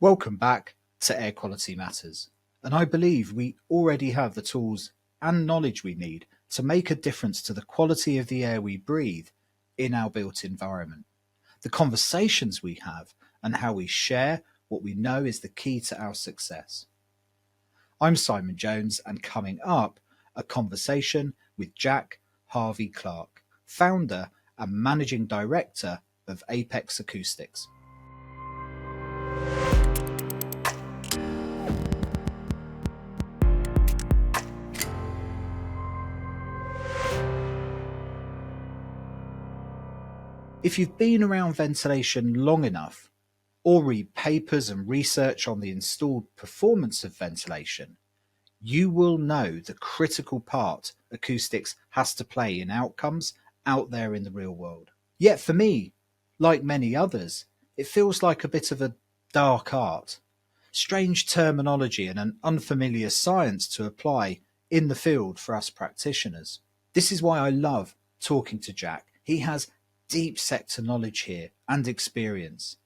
Welcome back to Air Quality Matters, and I believe we already have the tools and knowledge we need to make a difference to the quality of the air we breathe in our built environment. The conversations we have and how we share what we know is the key to our success. I'm Simon Jones, and coming up, a conversation with Jack Harvie-Clark, founder and managing director of Apex Acoustics. If you've been around ventilation long enough, or read papers and research on the installed performance of ventilation, you will know the critical part acoustics has to play in outcomes out there in the real world. Yet for me, like many others, it feels like a bit of a dark art, strange terminology and an unfamiliar science to apply in the field for us practitioners. This is why I love talking to Jack. He has deep sector knowledge here and experience,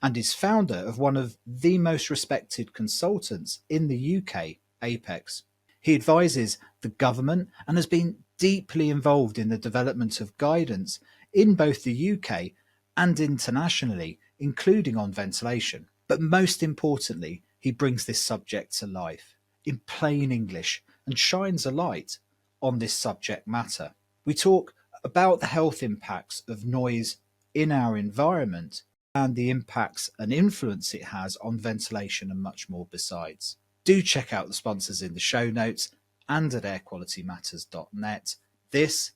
and is founder of one of the most respected consultants in the UK, Apex. He advises the government and has been deeply involved in the development of guidance in both the UK and internationally, including on ventilation. But most importantly, he brings this subject to life in plain English and shines a light on this subject matter. We talk about the health impacts of noise in our environment and the impacts and influence it has on ventilation and much more besides. Do check out the sponsors in the show notes and at airqualitymatters.net. This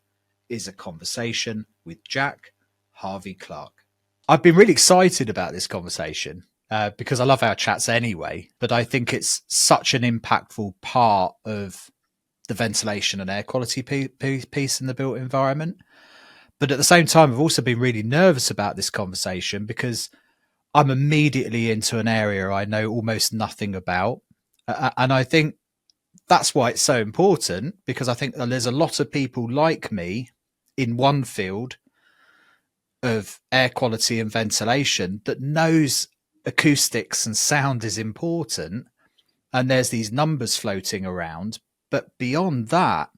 is a conversation with Jack Harvie-Clark. I've been really excited about this conversation because I love our chats anyway, but I think it's such an impactful part of the ventilation and air quality piece in the built environment. But at the same time, I've also been really nervous about this conversation because I'm immediately into an area I know almost nothing about. And I think that's why it's so important, because I think there's a lot of people like me in one field of air quality and ventilation that knows acoustics and sound is important. And there's these numbers floating around. But beyond that,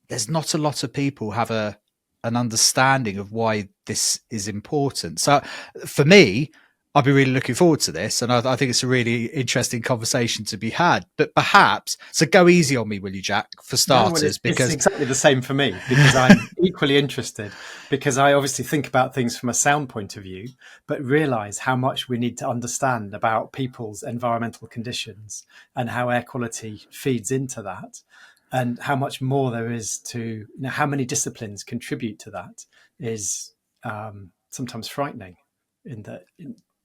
there's not a lot of people have an understanding of why this is important. So for me, I'll be really looking forward to this. And I think it's a really interesting conversation to be had. But perhaps, so go easy on me, will you, Jack, for starters? Because it's exactly the same for me, because I'm equally interested, because I obviously think about things from a sound point of view, but realise how much we need to understand about people's environmental conditions and how air quality feeds into that, and how much more there is to, how many disciplines contribute to that is sometimes frightening.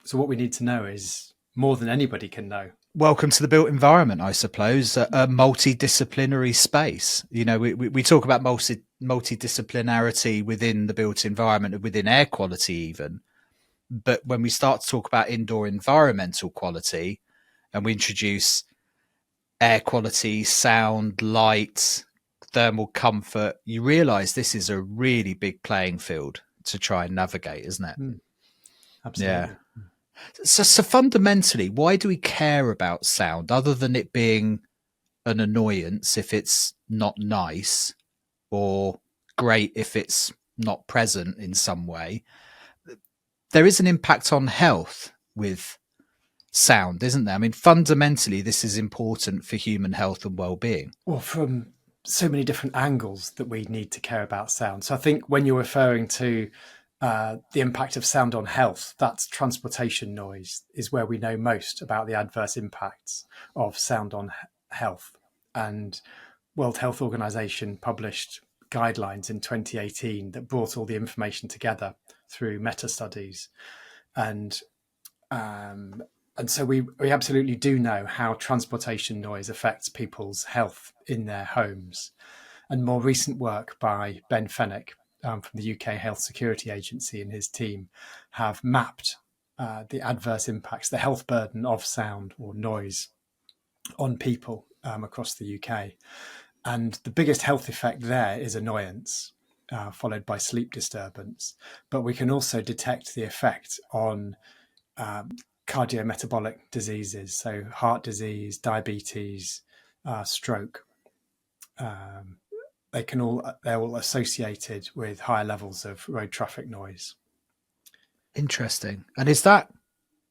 So what we need to know is more than anybody can know. Welcome to the built environment, I suppose, a multidisciplinary space. You know, we talk about multidisciplinarity within the built environment, within air quality even. But when we start to talk about indoor environmental quality and we introduce air quality, sound, light, thermal comfort, you realise this is a really big playing field to try and navigate, isn't it? Absolutely. Yeah. So fundamentally, why do we care about sound other than it being an annoyance if it's not nice, or great if it's not present in some way? There is an impact on health with sound, isn't there? I mean, fundamentally, this is important for human health and well-being. Well, from so many different angles that we need to care about sound. So I think when you're referring to the impact of sound on health, that's transportation noise is where we know most about the adverse impacts of sound on health. And World Health Organization published guidelines in 2018 that brought all the information together through meta studies. And so we absolutely do know how transportation noise affects people's health in their homes. And more recent work by Ben Fenwick from the UK Health Security Agency and his team have mapped the adverse impacts, the health burden of sound or noise on people across the UK. And the biggest health effect there is annoyance, followed by sleep disturbance. But we can also detect the effect on cardiometabolic diseases, so heart disease, diabetes, stroke. They're all associated with higher levels of road traffic noise. Interesting. And is that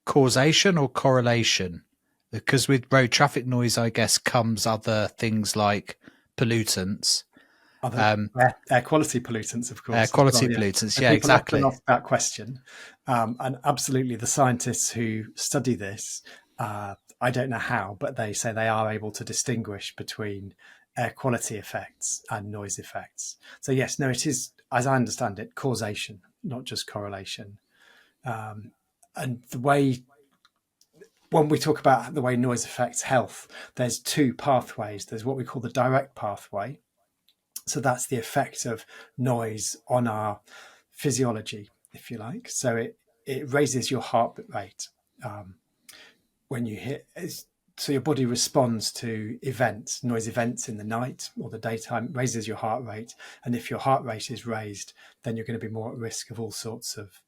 causation or correlation? Because with road traffic noise, I guess, comes other things like pollutants. Other air quality pollutants, of Air course, as well. quality Yeah. pollutants. So Yeah, people often exactly. ask that question, and absolutely, the scientists who study this, I don't know how, but they say they are able to distinguish between air quality effects and noise effects. So yes, no, it is, as I understand it, causation, not just correlation. And the way, when we talk about the way noise affects health, there's two pathways. There's what we call the direct pathway. So that's the effect of noise on our physiology, if you like. So it raises your heart rate when you hit. So your body responds to events, noise events in the night or the daytime, raises your heart rate. And if your heart rate is raised, then you're going to be more at risk of all sorts of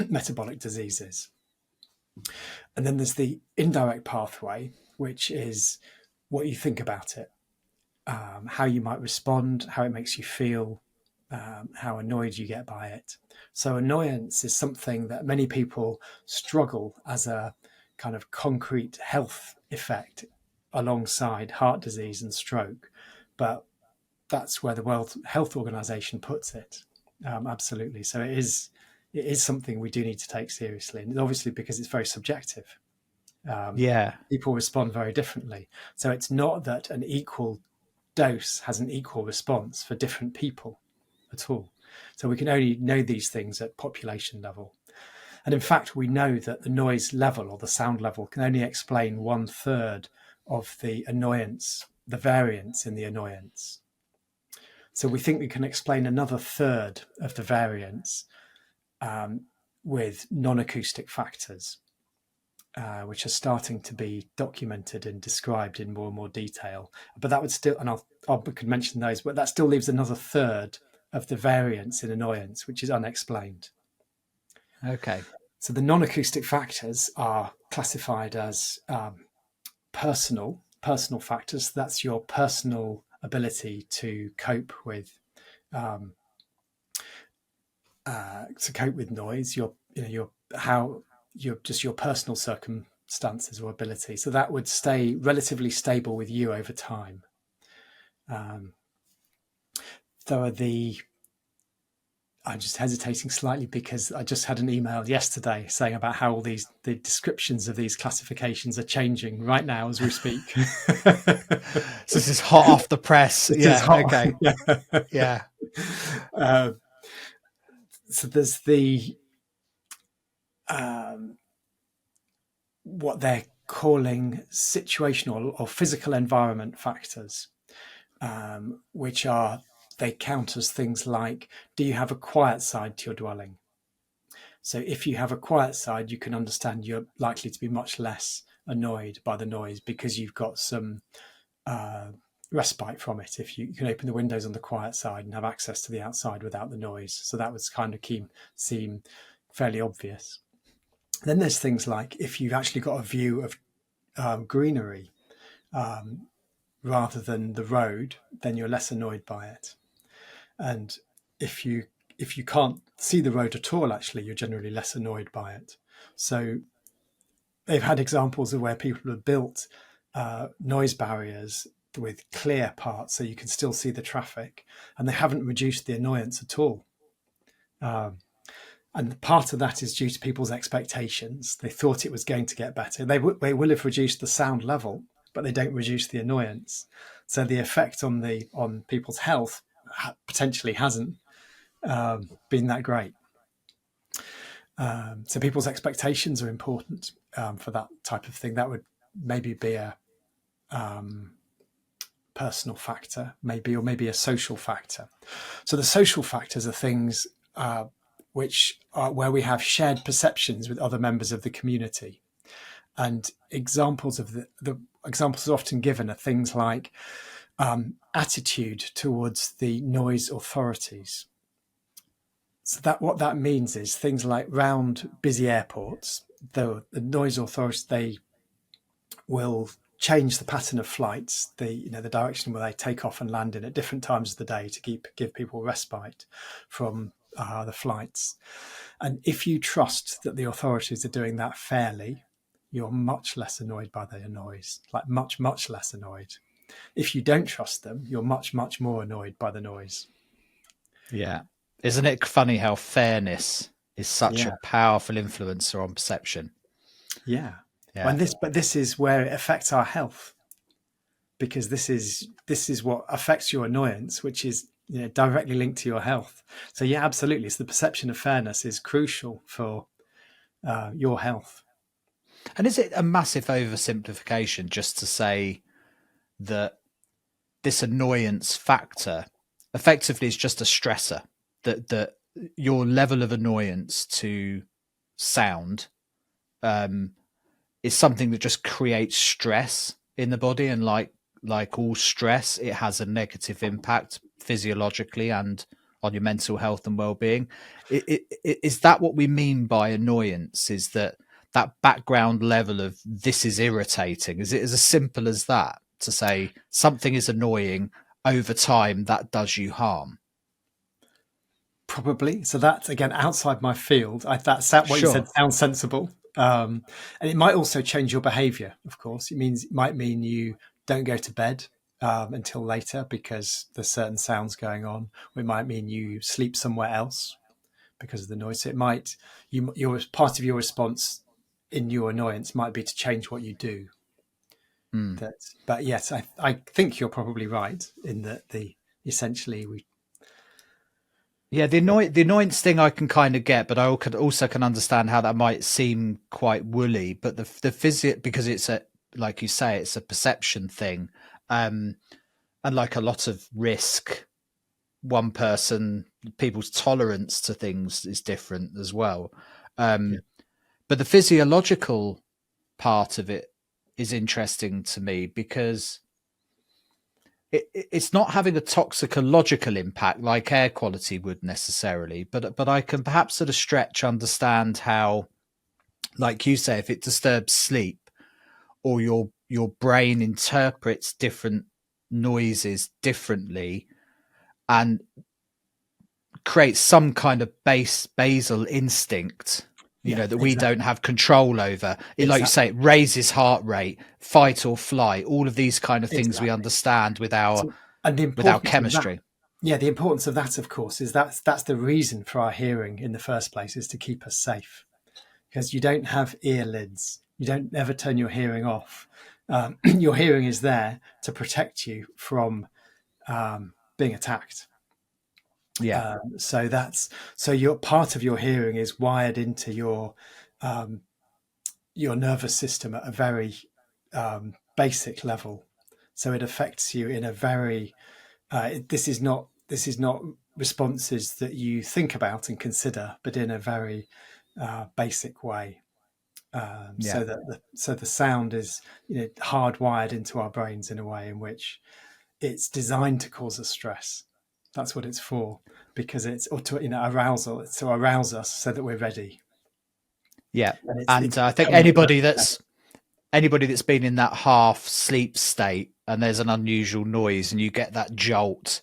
metabolic diseases. And then there's the indirect pathway, which is what you think about it, how you might respond, how it makes you feel, how annoyed you get by it. So annoyance is something that many people struggle as a kind of concrete health effect alongside heart disease and stroke. But that's where the World Health Organization puts it. Absolutely. So it is something we do need to take seriously. And obviously because it's very subjective. Yeah. People respond very differently. So it's not that an equal dose has an equal response for different people at all. So we can only know these things at population level. And in fact, we know that the noise level or the sound level can only explain 1/3 of the annoyance, the variance in the annoyance. So we think we can explain another third of the variance with non-acoustic factors, which are starting to be documented and described in more and more detail. But that would still, and I could mention those, but that still leaves another third of the variance in annoyance, which is unexplained. Okay. So the non-acoustic factors are classified as personal factors. That's your personal ability to cope with noise. Your personal circumstances or ability. So that would stay relatively stable with you over time. I'm just hesitating slightly because I just had an email yesterday saying about how the descriptions of these classifications are changing right now as we speak. So this is hot off the press. This yeah. is hot. Okay. Yeah. Yeah. So there's the what they're calling situational or physical environment factors, which they count as things like, do you have a quiet side to your dwelling? So if you have a quiet side, you can understand you're likely to be much less annoyed by the noise because you've got some respite from it. If you can open the windows on the quiet side and have access to the outside without the noise. So that would kind of seem fairly obvious. Then there's things like if you've actually got a view of greenery rather than the road, then you're less annoyed by it. And if you can't see the road at all, actually, you're generally less annoyed by it. So they've had examples of where people have built noise barriers with clear parts so you can still see the traffic, and they haven't reduced the annoyance at all. And part of that is due to people's expectations. They thought it was going to get better. They will have reduced the sound level, but they don't reduce the annoyance. So the effect on people's health potentially hasn't been that great. So people's expectations are important for that type of thing. That would maybe be a personal factor, or maybe a social factor. So the social factors are things which are where we have shared perceptions with other members of the community. And examples of the examples often given are things like attitude towards the noise authorities. So what that means is things like round busy airports, the noise authorities, they will change the pattern of flights, the direction where they take off and land in at different times of the day to give people respite from the flights. And if you trust that the authorities are doing that fairly, you're much less annoyed by their noise, like much, much less annoyed. If you don't trust them, you're much, much more annoyed by the noise. Yeah. Isn't it funny how fairness is such a Yeah. powerful influencer on perception? Yeah. Yeah. But this is where it affects our health, because this is what affects your annoyance, which is directly linked to your health. So yeah, absolutely. So the perception of fairness is crucial for your health. And is it a massive oversimplification just to say that this annoyance factor effectively is just a stressor, that your level of annoyance to sound is something that just creates stress in the body, and like all stress, it has a negative impact physiologically and on your mental health and well-being. Is that what we mean by annoyance? Is that background level of this is irritating? Is it as simple as that, to say something is annoying over time that does you harm? Probably. So that's again outside my field. What you said Sure. sounds sensible, and it might also change your behaviour. Of course, it might mean you don't go to bed until later because there's certain sounds going on. Or it might mean you sleep somewhere else because of the noise. So it might your part of your response in your annoyance might be to change what you do. Mm. But yes, I think you're probably right in that essentially we. Yeah, the annoyance thing I can kind of get, but I also can understand how that might seem quite woolly. But the physic, because it's like you say, it's a perception thing, and like a lot of risk, people's tolerance to things is different as well. Yeah. But the physiological part of it is interesting to me because it's not having a toxicological impact like air quality would necessarily, but I can perhaps sort of understand how, like you say, if it disturbs sleep or your brain interprets different noises differently and creates some kind of basal instinct, Yeah, that we don't exactly. have control over it. Like you say, Exactly. it raises heart rate, fight or flight, all of these kind of things we Exactly. understand with our So, and the importance of that, chemistry. yeah, the importance of that, of course, is that's the reason for our hearing in the first place, is to keep us safe, because you don't have earlids, you don't ever turn your hearing off. Your hearing is there to protect you from being attacked. Yeah. So your part of your hearing is wired into um, your nervous system at a very basic level. So it affects you in a very this is not responses that you think about and consider, but in a very basic way. Yeah. So the sound is hardwired into our brains in a way in which it's designed to cause us stress. That's what it's for, because it's or to arousal. It's to arouse us so that we're ready. Yeah. And And it's I think becoming anybody that's been in that half sleep state and there's an unusual noise and you get that jolt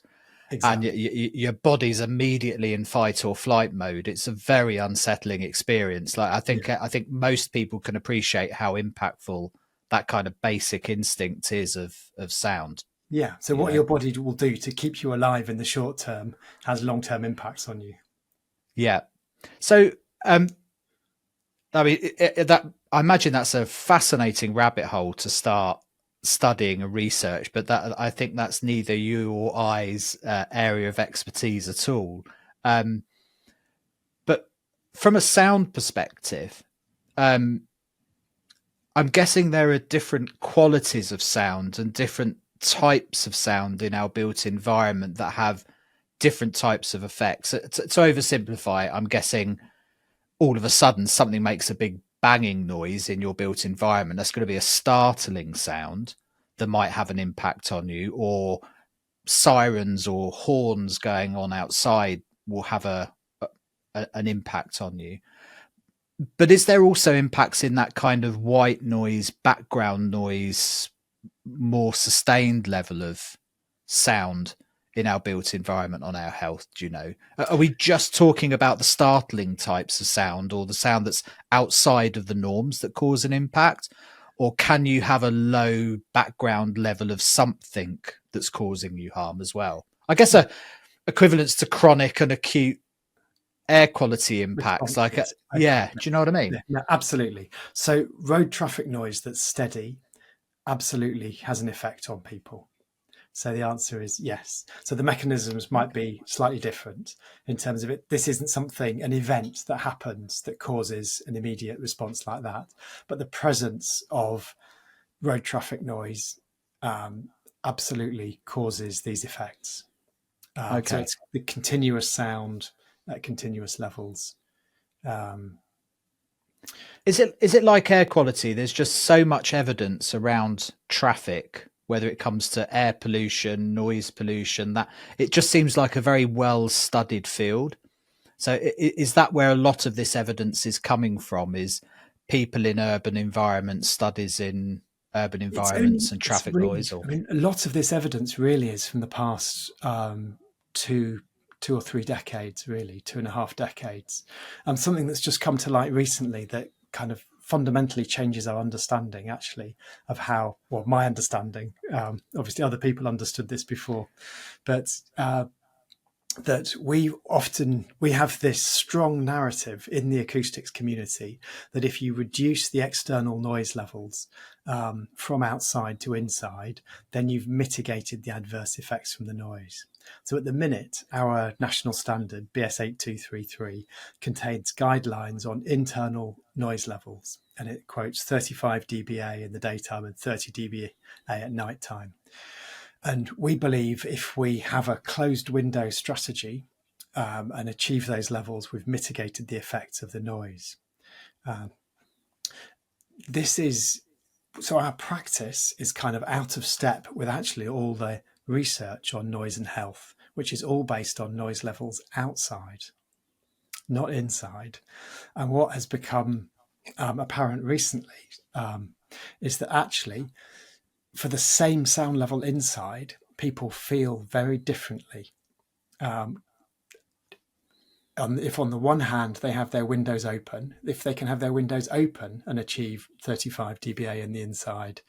and exactly. your body's immediately in fight or flight mode, it's a very unsettling experience. Like Yeah. I think most people can appreciate how impactful that kind of basic instinct is of sound. Yeah. So You what know. your body will do to keep you alive in the short term has long term impacts on you. Yeah. So I mean, that I imagine that's a fascinating rabbit hole to start studying and research, but that I think that's neither you or I's area of expertise at all. Um, but from a sound perspective, um, I'm guessing there are different qualities of sound and different types of sound in our built environment that have different types of effects. To oversimplify, I'm guessing all of a sudden something makes a big banging noise in your built environment. That's going to be a startling sound that might have an impact on you, or sirens or horns going on outside will have an impact on you. But is there also impacts in that kind of white noise, background noise, more sustained level of sound in our built environment on our health? Do you know? Are we just talking about the startling types of sound, or the sound that's outside of the norms that cause an impact? Or can you have a low background level of something that's causing you harm as well? I guess a equivalence to chronic and acute air quality impacts. Like, Responses. Okay. yeah, do you know what I mean? Yeah, absolutely. So road traffic noise that's steady absolutely has an effect on people. So the answer is yes. So the mechanisms might be slightly different in terms of it. This isn't something, an event that happens that causes an immediate response like that. But the presence of road traffic noise absolutely causes these effects. So Okay. it's the continuous sound at continuous levels. Is it like air quality? There's just so much evidence around traffic, whether it comes to air pollution, noise pollution, that it just seems like a very well studied field. So is that where a lot of this evidence is coming from? Is people in urban environments, studies in urban environments and It's traffic really, noise? Or I mean, a lot of this evidence really is from the past two, 2 or 3 decades, really, 2.5 decades. Something that's just come to light recently that kind of fundamentally changes our understanding, actually, of how, well, my understanding, obviously other people understood this before, but that we have this strong narrative in the acoustics community that if you reduce the external noise levels from outside to inside, then you've mitigated the adverse effects from the noise. So at the minute, our national standard BS 8233 contains guidelines on internal noise levels, and it quotes 35 dBA in the daytime and 30 dBA at night time. And we believe if we have a closed window strategy and achieve those levels, we've mitigated the effects of the noise. So our practice is kind of out of step with actually all the research on noise and health, which is all based on noise levels outside, not inside. And what has become apparent recently is that actually, for the same sound level inside, people feel very differently. If on the one hand they have their windows open, if they can have their windows open and achieve 35 dBA in the inside,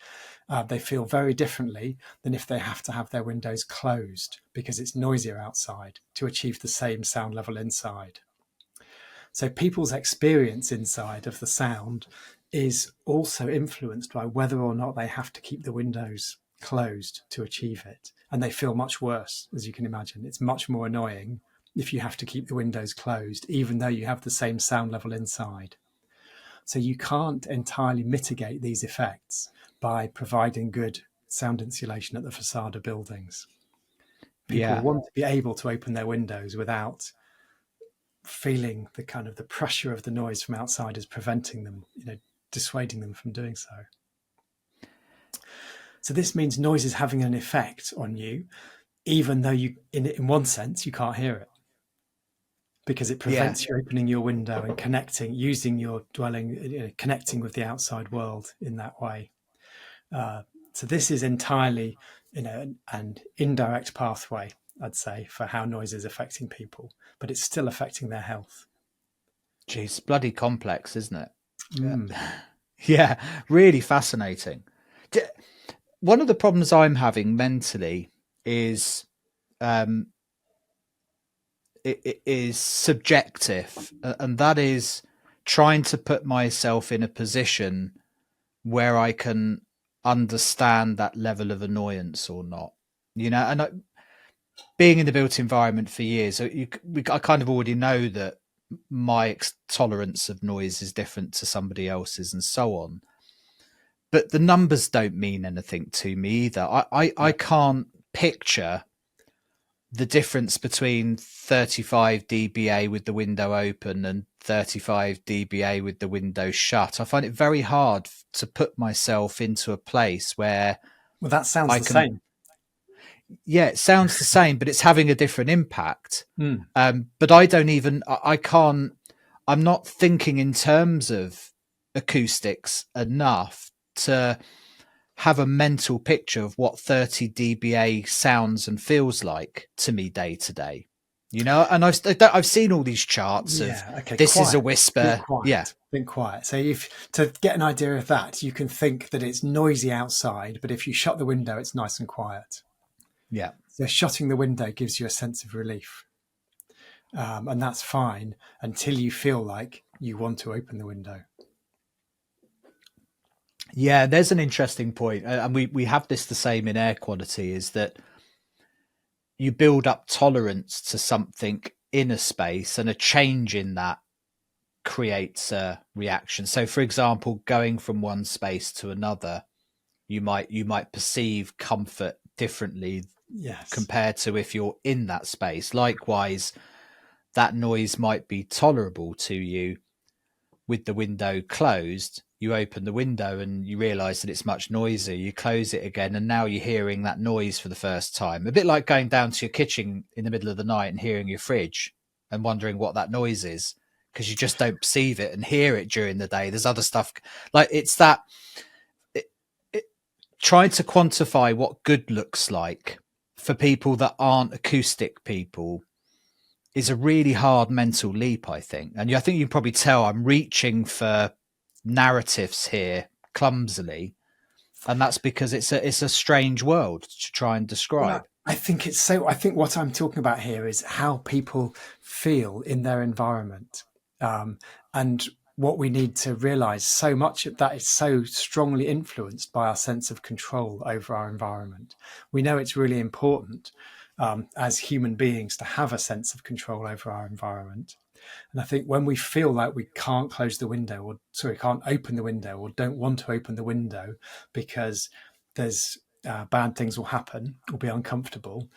they feel very differently than if they have to have their windows closed because it's noisier outside to achieve the same sound level inside. So people's experience inside of the sound is also influenced by whether or not they have to keep the windows closed to achieve it. And they feel much worse, as you can imagine. It's much more annoying if you have to keep the windows closed, even though you have the same sound level inside. So you can't entirely mitigate these effects by providing good sound insulation at the facade of buildings. People yeah, want to be able to open their windows without feeling the kind of the pressure of the noise from outside is preventing them, dissuading them from doing so. So this means noise is having an effect on you, even though you, in one sense, you can't hear it, because it yeah, prevents you opening your window and connecting, using your dwelling, connecting with the outside world in that way. So this is entirely, an indirect pathway, I'd say, for how noise is affecting people, but it's still affecting their health. geez, bloody complex, isn't it? Mm. Yeah, really fascinating. One of the problems I'm having mentally is um, it is subjective, and that is trying to put myself in a position where I can understand that level of annoyance or not. And being in the built environment for years, I kind of already know that my tolerance of noise is different to somebody else's, and so on. But the numbers don't mean anything to me either. I can't picture the difference between 35 dBA with the window open and 35 dBA with the window shut. I find it very hard to put myself into a place where Well, that sounds I the can. same. Yeah, it sounds the same, but it's having a different impact. Mm. But I don't even. I can't. I'm not thinking in terms of acoustics enough to have a mental picture of what 30 dBA sounds and feels like to me day to day. You know, and I've seen all these charts of Yeah. Okay. this is a Quiet. Think whisper. Yeah. quiet. Think quiet. So if to get an idea of that, you can think that it's noisy outside, but if you shut the window, it's nice and quiet. Yeah. So shutting the window gives you a sense of relief, and that's fine until you feel like you want to open the window. Yeah, there's an interesting point, and we have this the same in air quality, is that you build up tolerance to something in a space, and a change in that creates a reaction. So, for example, going from one space to another, you might perceive comfort differently Yes. compared to if you're in that space. Likewise, that noise might be tolerable to you with the window closed. You open the window and you realize that it's much noisier. You close it again, and now you're hearing that noise for the first time. A bit like going down to your kitchen in the middle of the night and hearing your fridge and wondering what that noise is, because you just don't perceive it and hear it during the day. There's other stuff, like it's that trying to quantify what good looks like for people that aren't acoustic people is a really hard mental leap, I think. And I think you can probably tell I'm reaching for narratives here clumsily, and that's because it's a strange world to try and describe. Well, I think it's so. I think what I'm talking about here is how people feel in their environment, and what we need to realize. So much of that is so strongly influenced by our sense of control over our environment. We know it's really important as human beings to have a sense of control over our environment. And I think when we feel like we can't close the window, or sorry, can't open the window, or don't want to open the window because there's bad things will happen or be uncomfortable,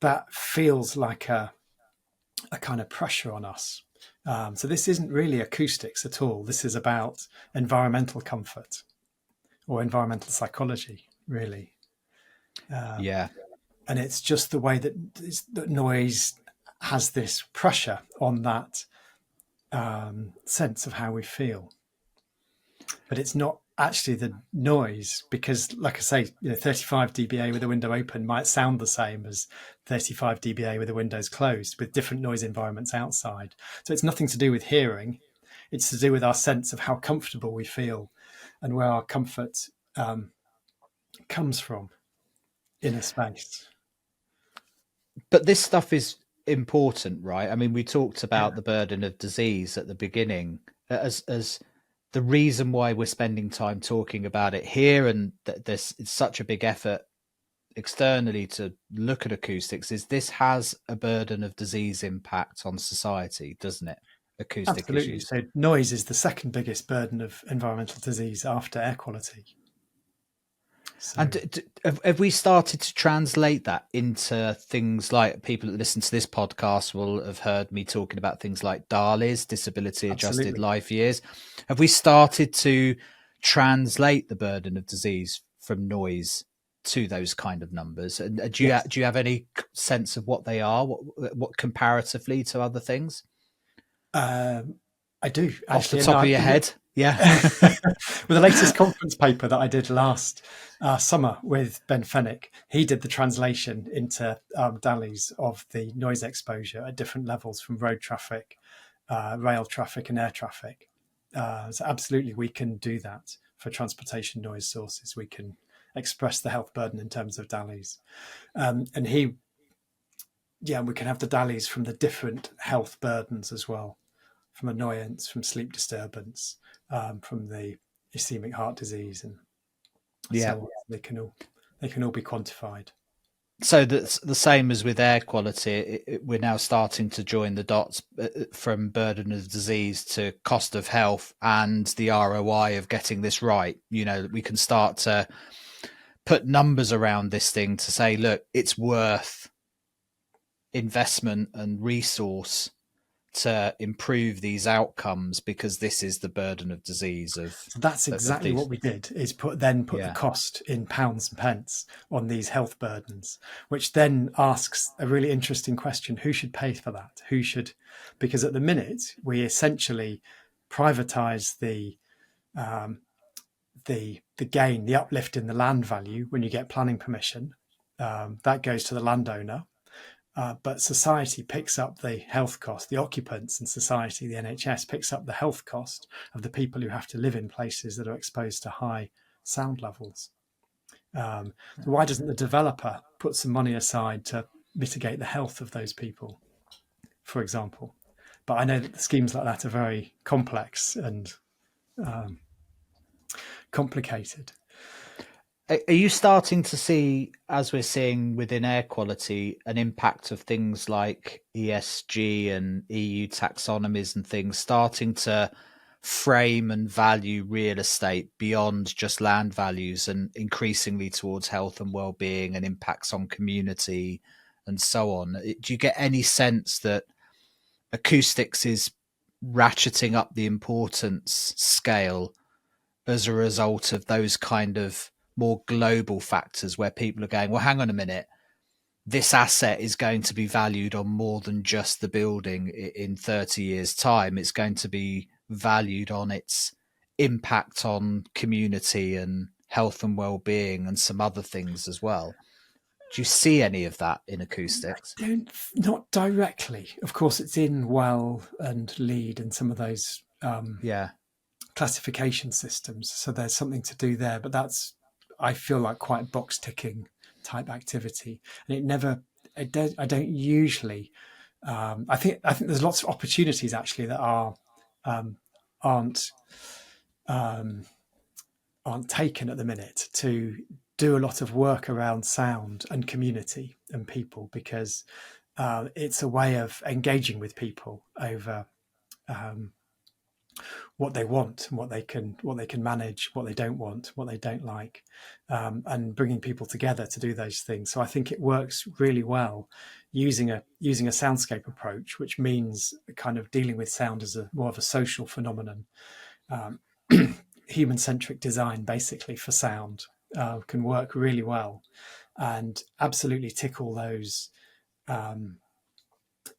that feels like a kind of pressure on us. So this isn't really acoustics at all. This is about environmental comfort or environmental psychology, really. Yeah. And it's just the way that noise has this pressure on that sense of how we feel. But it's not actually the noise, because, like I say, 35 dBA with the window open might sound the same as 35 dBA with the windows closed, with different noise environments outside. So it's nothing to do with hearing. It's to do with our sense of how comfortable we feel and where our comfort comes from in a space. But this stuff is important, right? I mean, we talked about Yeah. the burden of disease at the beginning as the reason why we're spending time talking about it here, and that it's such a big effort externally to look at acoustics, is this has a burden of disease impact on society, doesn't it? Acoustic Absolutely. issues. So noise is the second biggest burden of environmental disease after air quality. So, And have we started to translate that into things like, people that listen to this podcast will have heard me talking about things like DALYs, disability adjusted absolutely. life years. Have we started to translate the burden of disease from noise to those kind of numbers? And do Yes. you have any sense of what they are, what comparatively to other things? I do, Off the actually. top of your head? Yeah. With the latest conference paper that I did last summer with Ben Fennick, he did the translation into DALYs of the noise exposure at different levels, from road traffic, rail traffic, and air traffic. So absolutely, we can do that for transportation noise sources. We can express the health burden in terms of DALYs. And we can have the DALYs from the different health burdens as well, from annoyance, from sleep disturbance, from the ischemic heart disease, and Yeah. so on. They can all be quantified. So that's the same as with air quality. We're now starting to join the dots from burden of disease to cost of health and the ROI of getting this right. We can start to put numbers around this thing to say, look, it's worth investment and resource to improve these outcomes because this is the burden of disease So that's of exactly these. what we did, is put the Yeah. cost in pounds and pence on these health burdens, which then asks a really interesting question: who should pay for that? Who should? Because at the minute we essentially privatize the gain, the uplift in the land value when you get planning permission. That goes to the landowner. But society picks up the health cost, the occupants and society, the NHS picks up the health cost of the people who have to live in places that are exposed to high sound levels. So why doesn't the developer put some money aside to mitigate the health of those people, for example? But I know that the schemes like that are very complex and complicated. Are you starting to see, as we're seeing within air quality, an impact of things like ESG and EU taxonomies and things starting to frame and value real estate beyond just land values and increasingly towards health and well-being and impacts on community and so on? Do you get any sense that acoustics is ratcheting up the importance scale as a result of those kind of more global factors where people are going, well, hang on a minute, this asset is going to be valued on more than just the building in 30 years' time. It's going to be valued on its impact on community and health and well-being and some other things as well. Do you see any of that in acoustics? Not directly. Of course, it's in well and lead and some of those Yeah. classification systems. So there's something to do there, but that's, I feel like, quite box ticking type activity. And I don't usually, I think there's lots of opportunities actually that aren't taken at the minute to do a lot of work around sound and community and people, because it's a way of engaging with people over what they want and what they can manage, what they don't want, what they don't like, and bringing people together to do those things. So I think it works really well using a soundscape approach, which means kind of dealing with sound as more of a social phenomenon. Human-centric design, basically, for sound can work really well and absolutely tick all those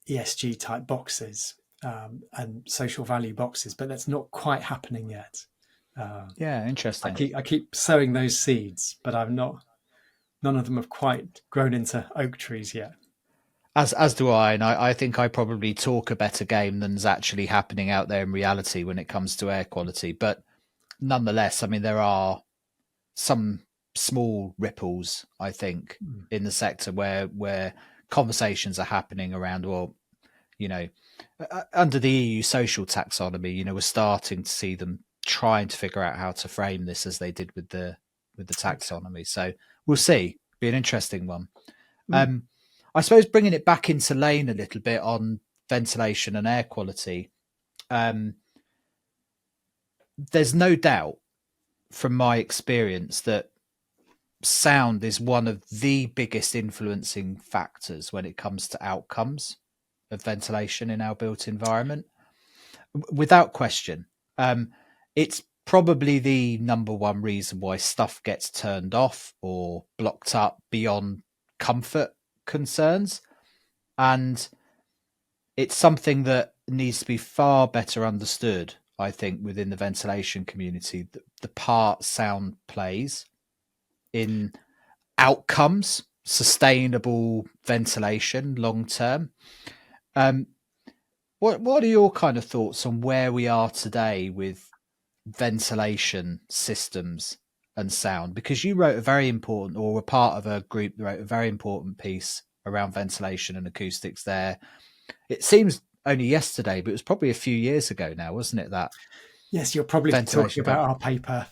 ESG type boxes and social value boxes, but that's not quite happening yet. Yeah, interesting. I keep sowing those seeds, but none of them have quite grown into oak trees yet. As do I, and I think I probably talk a better game than's actually happening out there in reality when it comes to air quality. But nonetheless, I mean, there are some small ripples, I think, in the sector where conversations are happening around, well, under the EU social taxonomy, we're starting to see them trying to figure out how to frame this as they did with the taxonomy. So we'll see. Be an interesting one. I suppose bringing it back into lane a little bit on ventilation and air quality. There's no doubt from my experience that sound is one of the biggest influencing factors when it comes to outcomes of ventilation in our built environment. Without question. It's probably the number one reason why stuff gets turned off or blocked up beyond comfort concerns. And it's something that needs to be far better understood, I think, within the ventilation community, the part sound plays in outcomes, sustainable ventilation long term. What are your kind of thoughts on where we are today with ventilation systems and sound? Because you wrote a very important, or were part of a group that wrote a very important piece around ventilation and acoustics there. It seems only yesterday, but it was probably a few years ago now, wasn't it? That Yes, you're probably talking about our paper,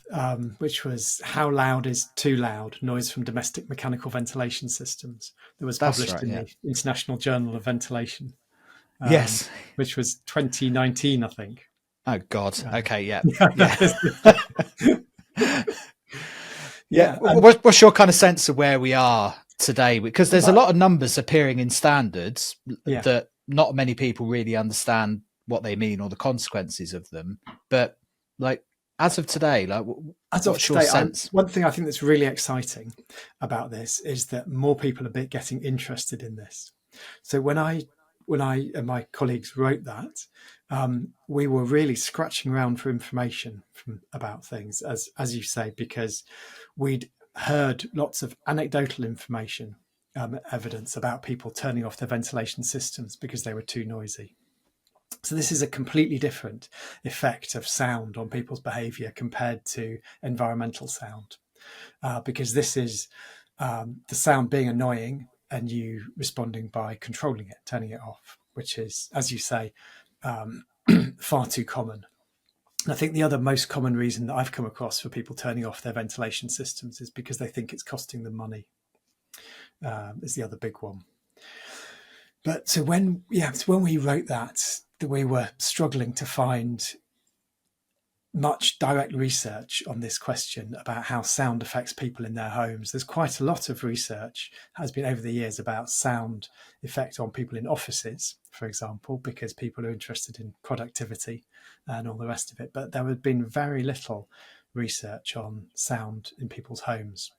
which was How Loud is Too Loud? Noise from Domestic Mechanical Ventilation Systems, that was published in the International Journal of Ventilation. Yes. Which was 2019, I think. Oh, God. Okay, yeah. Yeah. What's your kind of sense of where we are today? Because there's a lot of numbers appearing in standards that not many people really understand what they mean or the consequences of them. But like, as of today, like, As of what's your today, sense? one thing I think that's really exciting about this is that more people are getting interested in this. So when I and my colleagues wrote that, we were really scratching around for information about things, as you say, because we'd heard lots of anecdotal information, evidence about people turning off their ventilation systems because they were too noisy. So this is a completely different effect of sound on people's behaviour compared to environmental sound, because this is the sound being annoying and you responding by controlling it, turning it off, which is, as you say, far too common. And I think the other most common reason that I've come across for people turning off their ventilation systems is because they think it's costing them money, is the other big one. But so when we wrote that we were struggling to find much direct research on this question about how sound affects people in their homes. There's quite a lot of research has been over the years about sound effect on people in offices, for example, because people are interested in productivity and all the rest of it. But there had been very little research on sound in people's homes.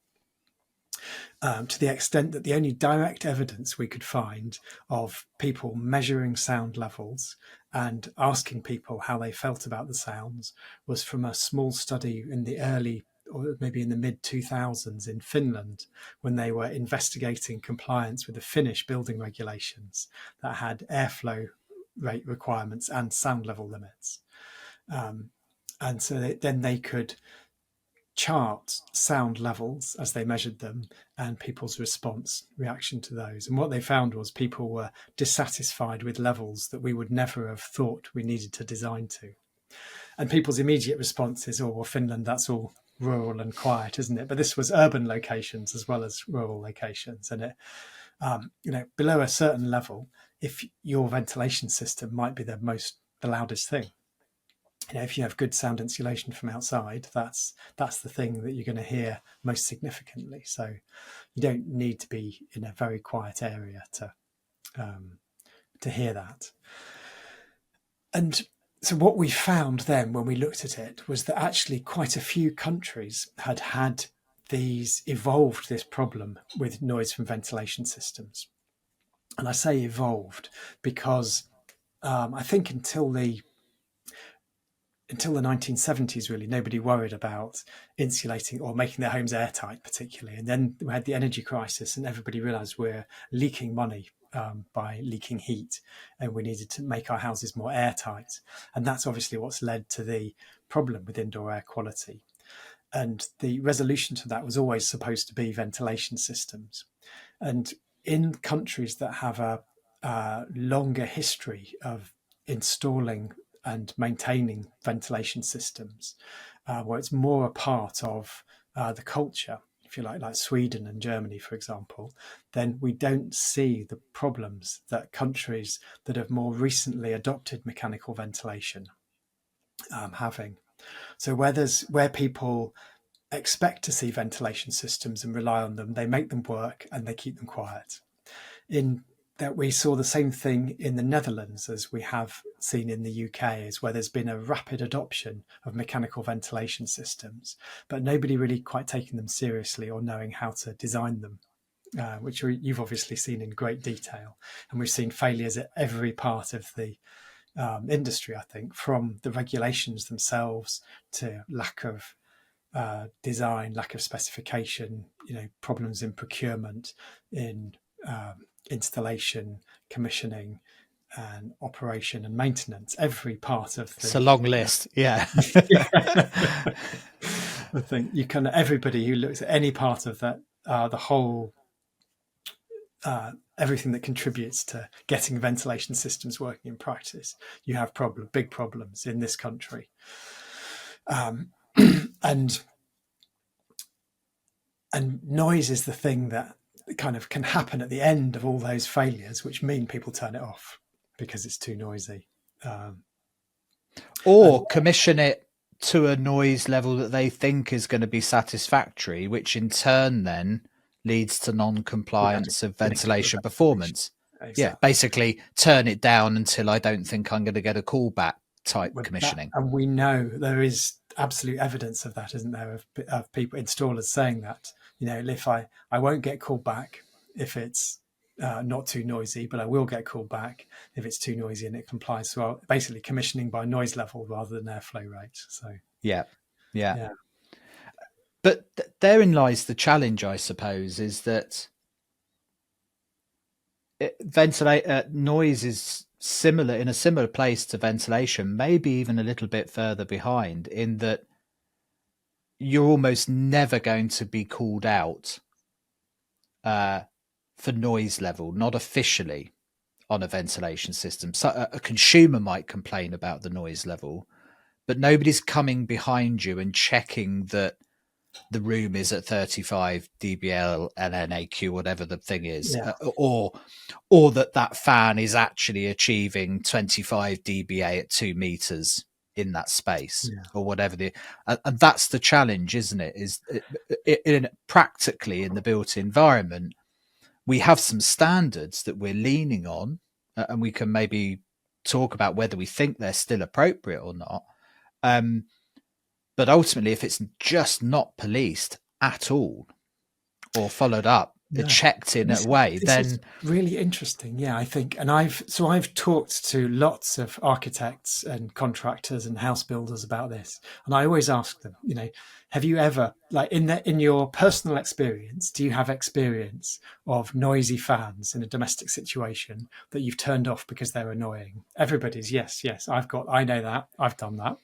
To the extent that the only direct evidence we could find of people measuring sound levels and asking people how they felt about the sounds was from a small study in the early, or maybe in the mid 2000s in Finland, when they were investigating compliance with the Finnish building regulations that had airflow rate requirements and sound level limits. And so then they could chart sound levels as they measured them and people's reaction to those. And what they found was people were dissatisfied with levels that we would never have thought we needed to design to. And people's immediate response is, oh, well, Finland, that's all rural and quiet, isn't it? But this was urban locations as well as rural locations. And it, below a certain level, if your ventilation system might be the loudest thing. If you have good sound insulation from outside, that's the thing that you're going to hear most significantly. So you don't need to be in a very quiet area to hear that. And so what we found then when we looked at it was that actually quite a few countries had evolved this problem with noise from ventilation systems. And I say evolved because I think until the 1970s, really, nobody worried about insulating or making their homes airtight, particularly. And then we had the energy crisis, and everybody realised we're leaking money by leaking heat, and we needed to make our houses more airtight. And that's obviously what's led to the problem with indoor air quality. And the resolution to that was always supposed to be ventilation systems. And in countries that have a longer history of installing and maintaining ventilation systems, where it's more a part of the culture, if you like Sweden and Germany, for example, then we don't see the problems that countries that have more recently adopted mechanical ventilation having. So where people expect to see ventilation systems and rely on them, they make them work and they keep them quiet. In that we saw the same thing in the Netherlands as we have seen in the UK, is where there's been a rapid adoption of mechanical ventilation systems, but nobody really quite taking them seriously or knowing how to design them, which you've obviously seen in great detail. And we've seen failures at every part of the industry, I think, from the regulations themselves to lack of design, lack of specification, problems in procurement, in installation, commissioning, and operation and maintenance. Every part of it's a long list. Yeah. I think everybody who looks at any part of that, the whole, everything that contributes to getting ventilation systems working in practice, you have big problems in this country. And noise is the thing that kind of can happen at the end of all those failures, which mean people turn it off because it's too noisy. Or commission it to a noise level that they think is going to be satisfactory, which in turn then leads to non-compliance of ventilation performance. Yeah, exactly. basically turn it down until I don't think I'm going to get a call back type With that, commissioning. and we know there is absolute evidence of that, isn't there? Of people, installers saying that, if I won't get called back if it's not too noisy, but I will get called back if it's too noisy and it complies. So basically, commissioning by noise level rather than airflow rate. So Yeah, yeah. yeah, But therein lies the challenge, I suppose, is that ventilate noise is similar in a similar place to ventilation, maybe even a little bit further behind, in that you're almost never going to be called out uh, for noise level, not officially on a ventilation system. So a consumer might complain about the noise level, but nobody's coming behind you and checking that the room is at 35 dBl LNAQ, whatever the thing is, yeah, or that fan is actually achieving 25 dBA at 2 meters in that space, yeah, or whatever and that's the challenge, isn't it? Is practically in the built environment, we have some standards that we're leaning on, and we can maybe talk about whether we think they're still appropriate or not. Um, but ultimately, if it's just not policed at all or followed up, no. checked in a This is way, this is then really interesting. Yeah, I think, and I've talked to lots of architects and contractors and house builders about this, and I always ask them, have you ever, like in your personal experience, do you have experience of noisy fans in a domestic situation that you've turned off because they're annoying? Everybody's yes, yes. I know that, I've done that.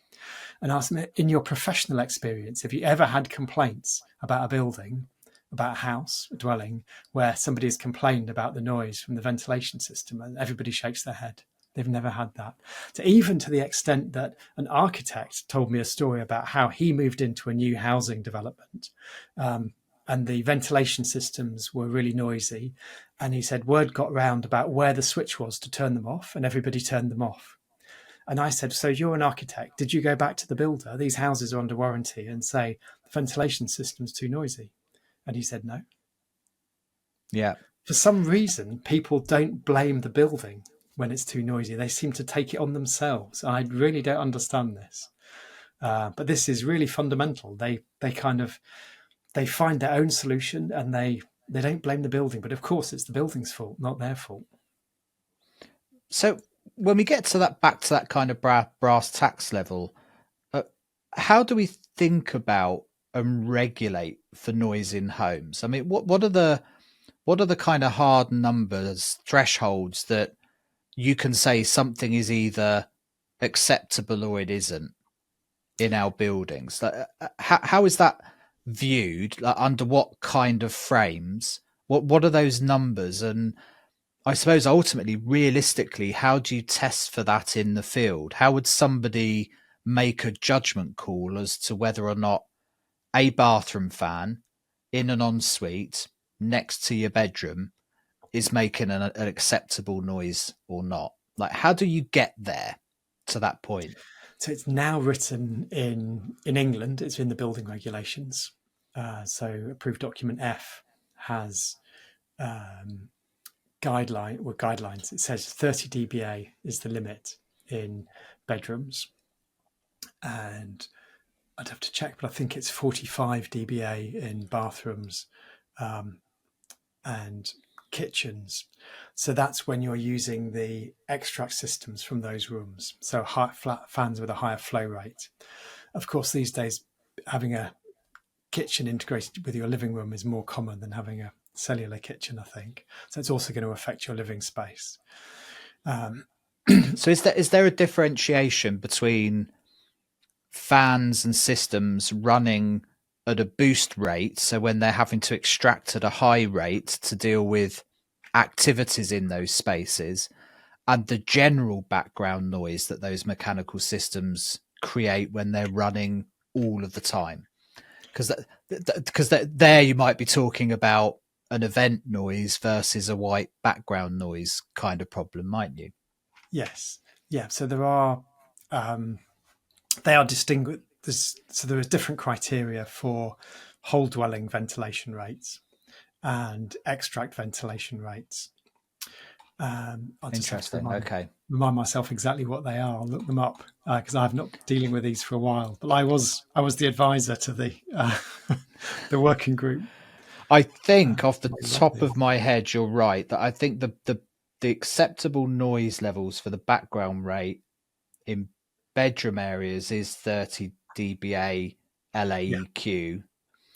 And ask them, in your professional experience, have you ever had complaints about a building, about a house, a dwelling, where somebody has complained about the noise from the ventilation system and everybody shakes their head? They've never had that. Even to the extent that an architect told me a story about how he moved into a new housing development, and the ventilation systems were really noisy. And he said word got round about where the switch was to turn them off, and everybody turned them off. And I said, so you're an architect. Did you go back to the builder? These houses are under warranty, and say the ventilation system's too noisy. And he said, no. yeah. For some reason, people don't blame the building when it's too noisy. They seem to take it on themselves. I really don't understand this. But this is really fundamental. They kind of they find their own solution, and they don't blame the building. But of course, it's the building's fault, not their fault. So when we get to that, back to that kind of brass tacks level, uh, how do we think about and regulate for noise in homes? I mean, what are the kind of hard numbers, thresholds that you can say something is either acceptable or it isn't in our buildings? Like, how is that viewed? Like, under what kind of frames? What are those numbers? And I suppose ultimately, realistically, how do you test for that in the field? How would somebody make a judgment call as to whether or not a bathroom fan in an ensuite next to your bedroom is making an acceptable noise or not? Like, how do you get there to that point? So it's now written in England. It's in the building regulations. So approved document F has um, guidelines. It says 30 dBA is the limit in bedrooms, and I'd have to check, but I think it's 45 dBA in bathrooms, um, and kitchens. So that's when you're using the extract systems from those rooms. So high, flat fans with a higher flow rate. Of course, these days, having a kitchen integrated with your living room is more common than having a cellular kitchen, I think. So it's also going to affect your living space. So is there a differentiation between fans and systems running at a boost rate, so when they're having to extract at a high rate to deal with activities in those spaces, and the general background noise that those mechanical systems create when they're running all of the time? Because there you might be talking about an event noise versus a white background noise kind of problem, mightn't you? Yes. Yeah. So there are, they are distinguished. So there are different criteria for whole dwelling ventilation rates and extract ventilation rates. I'll just have to Interesting. Okay. remind myself exactly what they are. I'll look them up because I've not dealing with these for a while. But I was the advisor to the the working group. I think off the I love top these. of my head, you're right that I think the acceptable noise levels for the background rate in bedroom areas is 30 dBA Yeah, LAEQ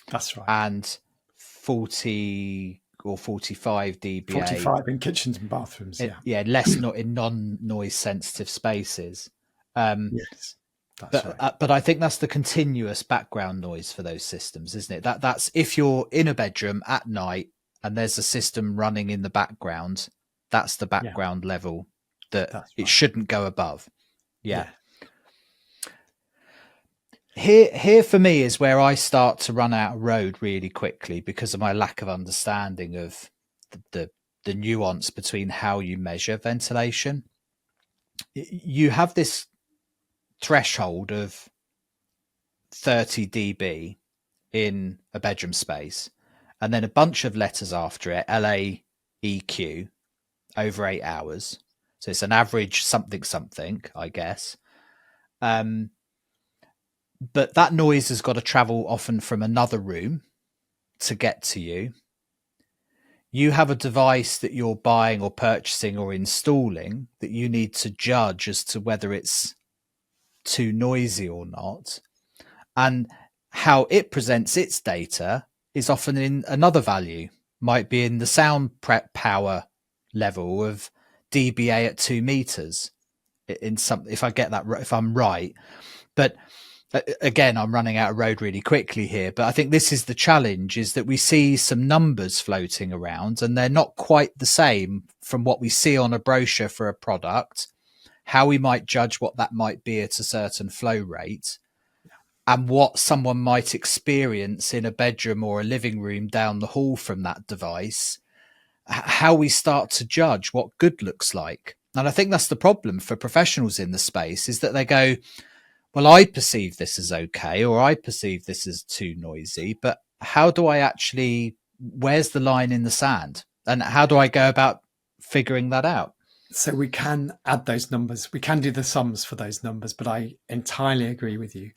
that's right. and 40 or 45 dBA. 45 in kitchens and bathrooms. Yeah. Yeah, less not in non-noise sensitive spaces. Um, Yes, that's but right. but I think that's the continuous background noise for those systems, isn't it? That's if you're in a bedroom at night and there's a system running in the background, that's the Yeah, background level that that's it right. shouldn't go above. Yeah. Yeah. Here for me is where I start to run out of road really quickly because of my lack of understanding of the the nuance between how you measure ventilation. You have this threshold of 30 dB in a bedroom space, and then a bunch of letters after it, LAEQ, over 8 hours. So it's an average something something, I guess. Um, but that noise has got to travel often from another room to get to you. You have a device that you're buying or purchasing or installing that you need to judge as to whether it's too noisy or not. And how it presents its data is often in another value, might be in the sound prep power level of dBA at 2 meters. In some, if I get that, if I'm right, but again, I'm running out of road really quickly here. But I think this is the challenge: is that we see some numbers floating around, and they're not quite the same from what we see on a brochure for a product. How we might judge what that might be at a certain flow rate, and what someone might experience in a bedroom or a living room down the hall from that device, how we start to judge what good looks like. And I think that's the problem for professionals in the space, is that they go, well, I perceive this as okay, or I perceive this as too noisy, but how do I actually, where's the line in the sand? And how do I go about figuring that out? So we can add those numbers. We can do the sums for those numbers, but I entirely agree with you.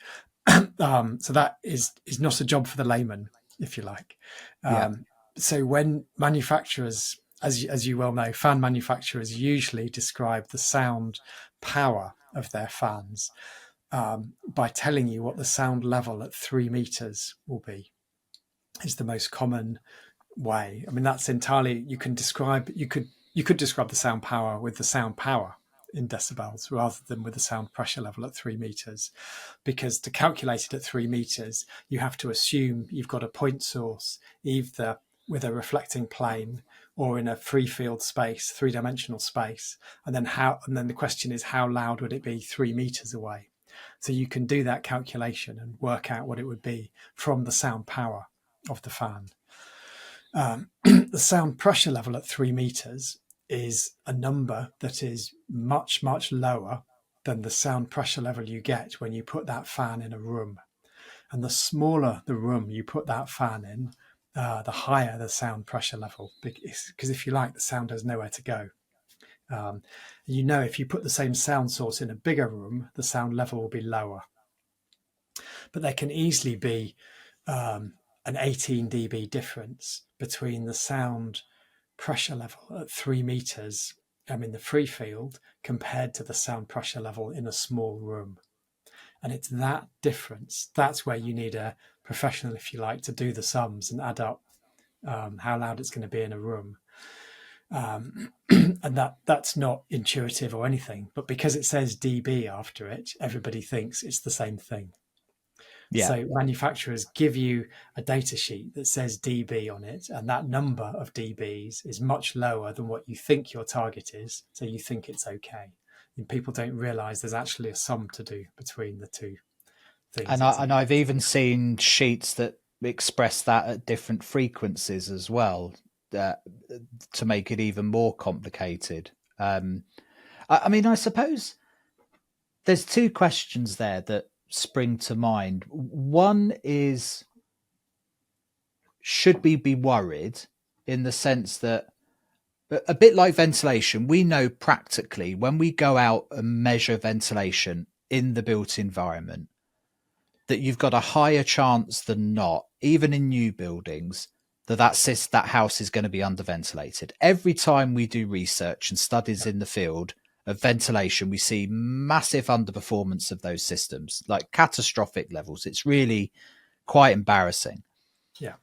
So that is not a job for the layman, if you like. Yeah. So when manufacturers, as you well know, fan manufacturers usually describe the sound power of their fans by telling you what the sound level at 3 meters will be. Is the most common way. I mean, that's entirely you could describe the sound power with the sound power in decibels rather than with the sound pressure level at 3 meters, because to calculate it at 3 meters, you have to assume you've got a point source either with a reflecting plane or in a free field space, three-dimensional space, and then the question is, how loud would it be 3 meters away? So you can do that calculation and work out what it would be from the sound power of the fan. The sound pressure level at 3 meters is a number that is much, much lower than the sound pressure level you get when you put that fan in a room. And the smaller the room you put that fan in, the higher the sound pressure level. Because if you like, the sound has nowhere to go. If you put the same sound source in a bigger room, the sound level will be lower. But there can easily be an 18 dB difference between the sound pressure level at 3 meters in the free field compared to the sound pressure level in a small room. And it's that difference, that's where you need a professional, if you like, to do the sums and add up how loud it's going to be in a room. And that's not intuitive or anything, but because it says dB after it, everybody thinks it's the same thing. Yeah. So manufacturers give you a data sheet that says dB on it, and that number of dBs is much lower than what you think your target is, so you think it's okay. And people don't realize there's actually a sum to do between the two things. And I've even seen sheets that express that at different frequencies as well, to make it even more complicated. I mean, I suppose there's two questions there that spring to mind. One is, should we be worried in the sense that a bit like ventilation, we know practically when we go out and measure ventilation in the built environment that you've got a higher chance than not, even in new buildings, that house is going to be underventilated. Every time we do research and studies in the field of ventilation, we see massive underperformance of those systems, like catastrophic levels. It's really quite embarrassing. Yeah.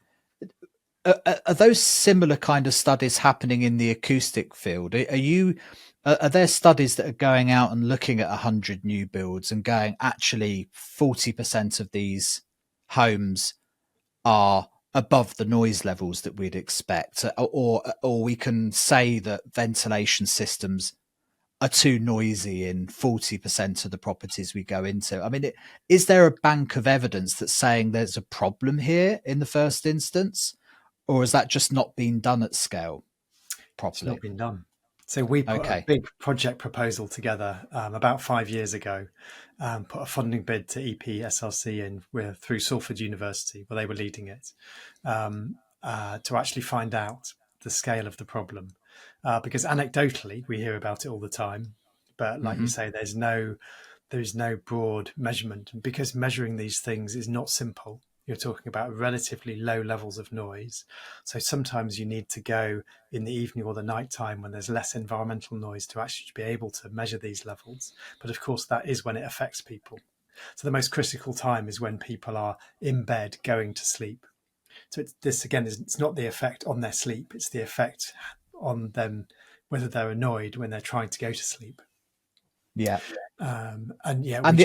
Are those similar kind of studies happening in the acoustic field? Are there studies that are going out and looking at 100 new builds and going, actually 40% of these homes are above the noise levels that we'd expect, or we can say that ventilation systems are too noisy in 40% of the properties we go into? I mean, is there a bank of evidence that's saying there's a problem here in the first instance? Or has that just not been done at scale It's properly? not been done. So we put a Okay. big project proposal together about 5 years ago, put a funding bid to EPSRC in through Salford University, where they were leading it, to actually find out the scale of the problem. Because anecdotally, we hear about it all the time. But like you say, there's no broad measurement. And because measuring these things is not simple, you're talking about relatively low levels of noise. So sometimes you need to go in the evening or the night time when there's less environmental noise to actually be able to measure these levels. But of course, that is when it affects people. So the most critical time is when people are in bed going to sleep. So it's not the effect on their sleep, it's the effect on them, whether they're annoyed when they're trying to go to sleep. Yeah. And yeah, And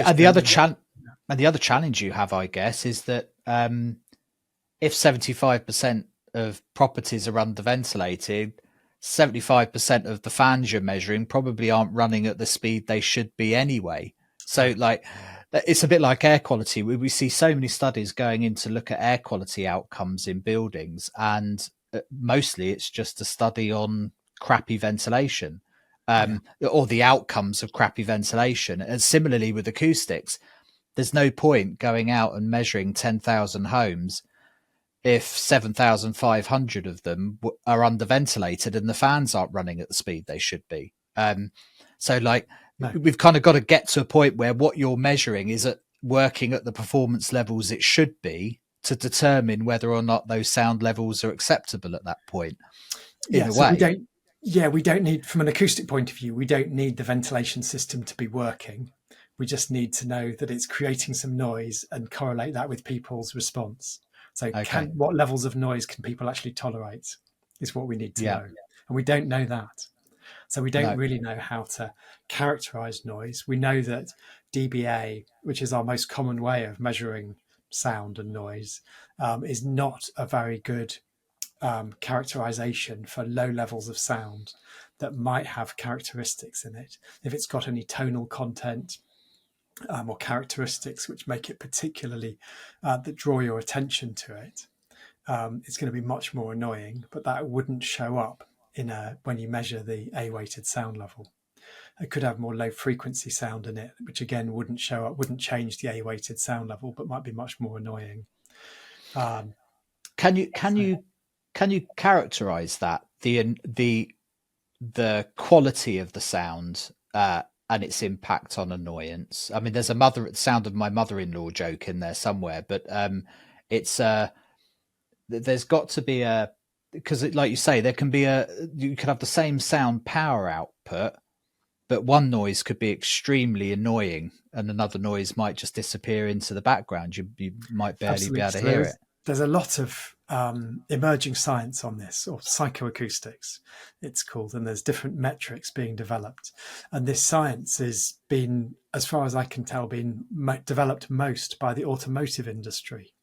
the other challenge you have, I guess, is that if 75% of properties are underventilated, 75% of the fans you're measuring probably aren't running at the speed they should be anyway. So, like, it's a bit like air quality. We see so many studies going in to look at air quality outcomes in buildings, and mostly it's just a study on crappy ventilation, or the outcomes of crappy ventilation. And similarly with acoustics, there's no point going out and measuring 10,000 homes if 7,500 of them are underventilated and the fans aren't running at the speed they should be. So, like, we've kind of got to get to a point where what you're measuring is working at the performance levels it should be to determine whether or not those sound levels are acceptable at that point. In a way, we don't need, from an acoustic point of view, we don't need the ventilation system to be working. We just need to know that it's creating some noise and correlate that with people's response. So what levels of noise can people actually tolerate is what we need to know. And we don't know that. So we don't really know how to characterize noise. We know that dBA, which is our most common way of measuring sound and noise, is not a very good characterization for low levels of sound that might have characteristics in it. If it's got any tonal content, or characteristics which make it particularly that draw your attention to it, it's going to be much more annoying. But that wouldn't show up when you measure the A-weighted sound level. It could have more low frequency sound in it, which again wouldn't show up, wouldn't change the A-weighted sound level, but might be much more annoying. Can you characterize that, the quality of the sound and its impact on annoyance? I mean, there's a sound of my mother-in-law joke in there somewhere, but it's there's got to be because like you say, you could have the same sound power output, but one noise could be extremely annoying and another noise might just disappear into the background. You might barely be able to hear it. There's a lot of emerging science on this, or psychoacoustics it's called, and there's different metrics being developed. And this science has been, as far as I can tell, been developed most by the automotive industry,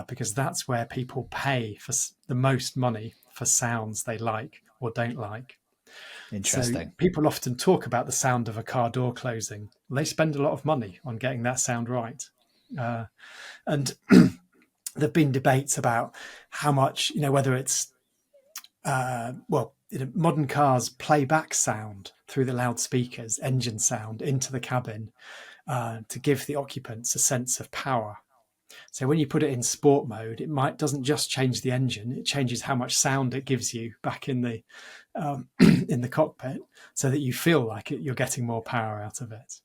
because that's where people pay for the most money for sounds they like or don't like. Interesting. So people often talk about the sound of a car door closing. They spend a lot of money on getting that sound right. And there've been debates about how much, whether it's, modern cars play back sound through the loudspeakers, engine sound into the cabin, to give the occupants a sense of power. So when you put it in sport mode, it doesn't just change the engine; it changes how much sound it gives you back in the in the cockpit, so that you feel like you're getting more power out of it.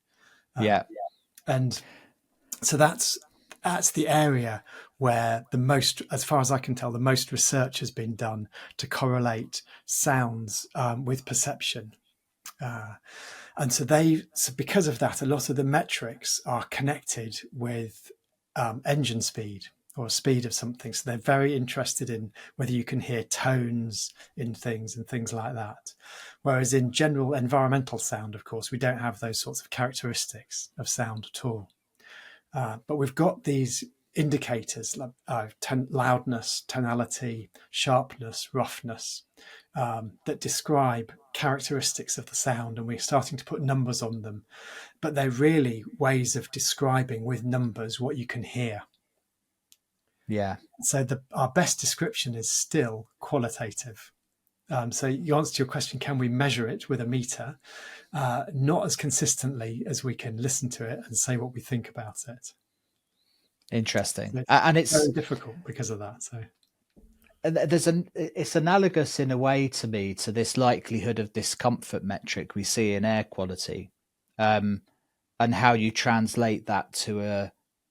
Yeah. And so that's the area where the most, as far as I can tell, the most research has been done to correlate sounds with perception. And so because of that, a lot of the metrics are connected with engine speed or speed of something. So they're very interested in whether you can hear tones in things and things like that. Whereas in general environmental sound, of course, we don't have those sorts of characteristics of sound at all. But we've got these indicators like loudness, tonality, sharpness, roughness, that describe characteristics of the sound, and we're starting to put numbers on them. But they're really ways of describing with numbers what you can hear. Yeah. So our best description is still qualitative. So you answered your question, can we measure it with a meter? Not as consistently as we can listen to it and say what we think about it. Interesting. So And it's very difficult because of that. So it's analogous in a way to me to this likelihood of discomfort metric we see in air quality, and how you translate that to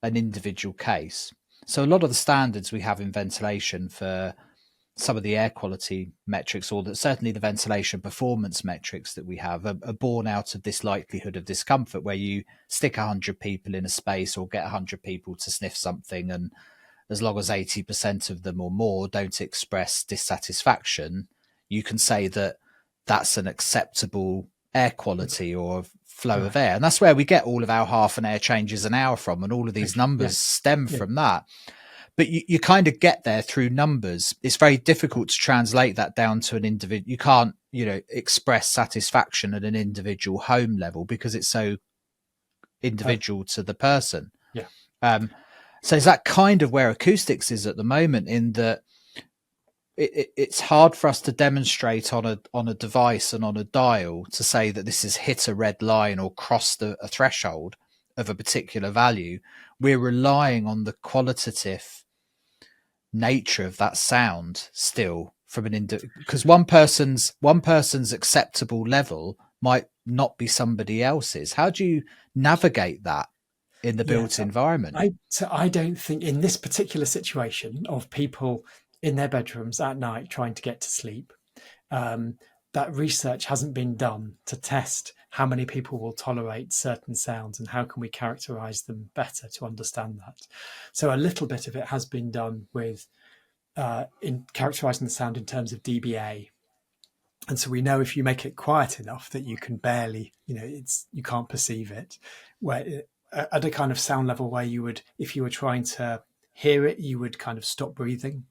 an individual case. So a lot of the standards we have in ventilation for some of the air quality metrics, or certainly the ventilation performance metrics that we have, are born out of this likelihood of discomfort, where you stick 100 people in a space or get 100 people to sniff something, and as long as 80% of them or more don't express dissatisfaction, you can say that that's an acceptable air quality or flow of air. And that's where we get all of our half an air changes an hour from, and all of these numbers stem from that. But you kind of get there through numbers. It's very difficult to translate that down to an individual. You can't, express satisfaction at an individual home level because it's so individual to the person. Yeah. So is that kind of where acoustics is at the moment, in that it's hard for us to demonstrate on a device and on a dial to say that this has hit a red line or crossed a threshold of a particular value. We're relying on the qualitative nature of that sound still from because one person's acceptable level might not be somebody else's. How do you navigate that in the built environment? I don't think in this particular situation of people in their bedrooms at night trying to get to sleep, that research hasn't been done to test how many people will tolerate certain sounds and how can we characterize them better to understand that. So a little bit of it has been done with in characterizing the sound in terms of dBA. And so we know if you make it quiet enough that you can barely, you can't perceive it, where at a kind of sound level where you would, if you were trying to hear it, you would kind of stop breathing,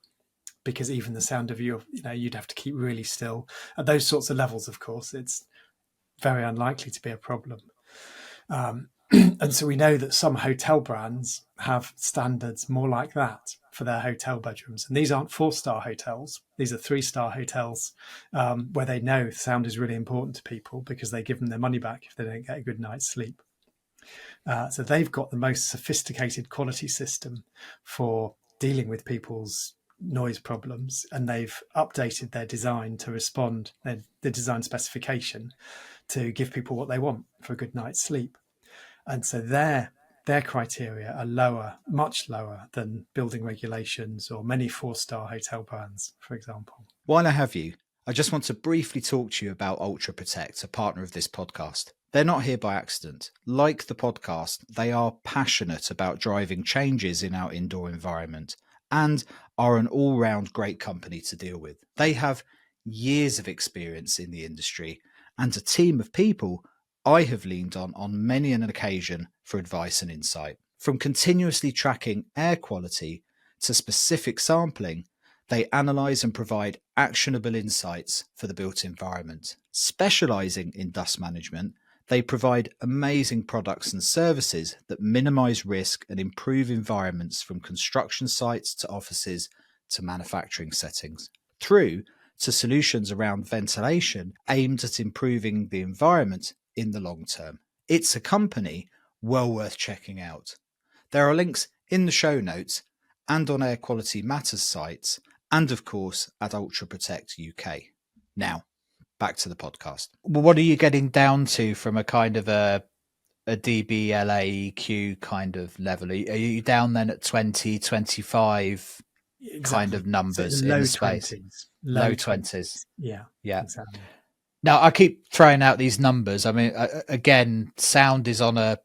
because even the sound of you'd have to keep really still. At those sorts of levels, of course, it's very unlikely to be a problem. And so we know that some hotel brands have standards more like that for their hotel bedrooms. And these aren't 4-star hotels. These are 3-star hotels, where they know sound is really important to people because they give them their money back if they don't get a good night's sleep. So they've got the most sophisticated quality system for dealing with people's noise problems, and they've updated their design to respond, the design specification, to give people what they want for a good night's sleep. And so their criteria are lower, much lower than building regulations or many 4-star hotel brands, for example. While I have you, I just want to briefly talk to you about Ultra Protect, a partner of this podcast. They're not here by accident. Like the podcast, they are passionate about driving changes in our indoor environment and are an all-round great company to deal with. They have years of experience in the industry and a team of people I have leaned on many an occasion for advice and insight. From continuously tracking air quality to specific sampling, they analyze and provide actionable insights for the built environment. Specializing in dust management, they provide amazing products and services that minimize risk and improve environments from construction sites to offices to manufacturing settings, through to solutions around ventilation aimed at improving the environment in the long term. It's a company well worth checking out. There are links in the show notes and on Air Quality Matters sites, and of course at Ultra Protect UK. Now, back to the podcast. Well, what are you getting down to from a kind of a dB LAEQ kind of level? Are you down then at 20, 25 kind of numbers in the space? Low 20s. Yeah, exactly. Now, I keep throwing out these numbers. I mean, again, sound is on a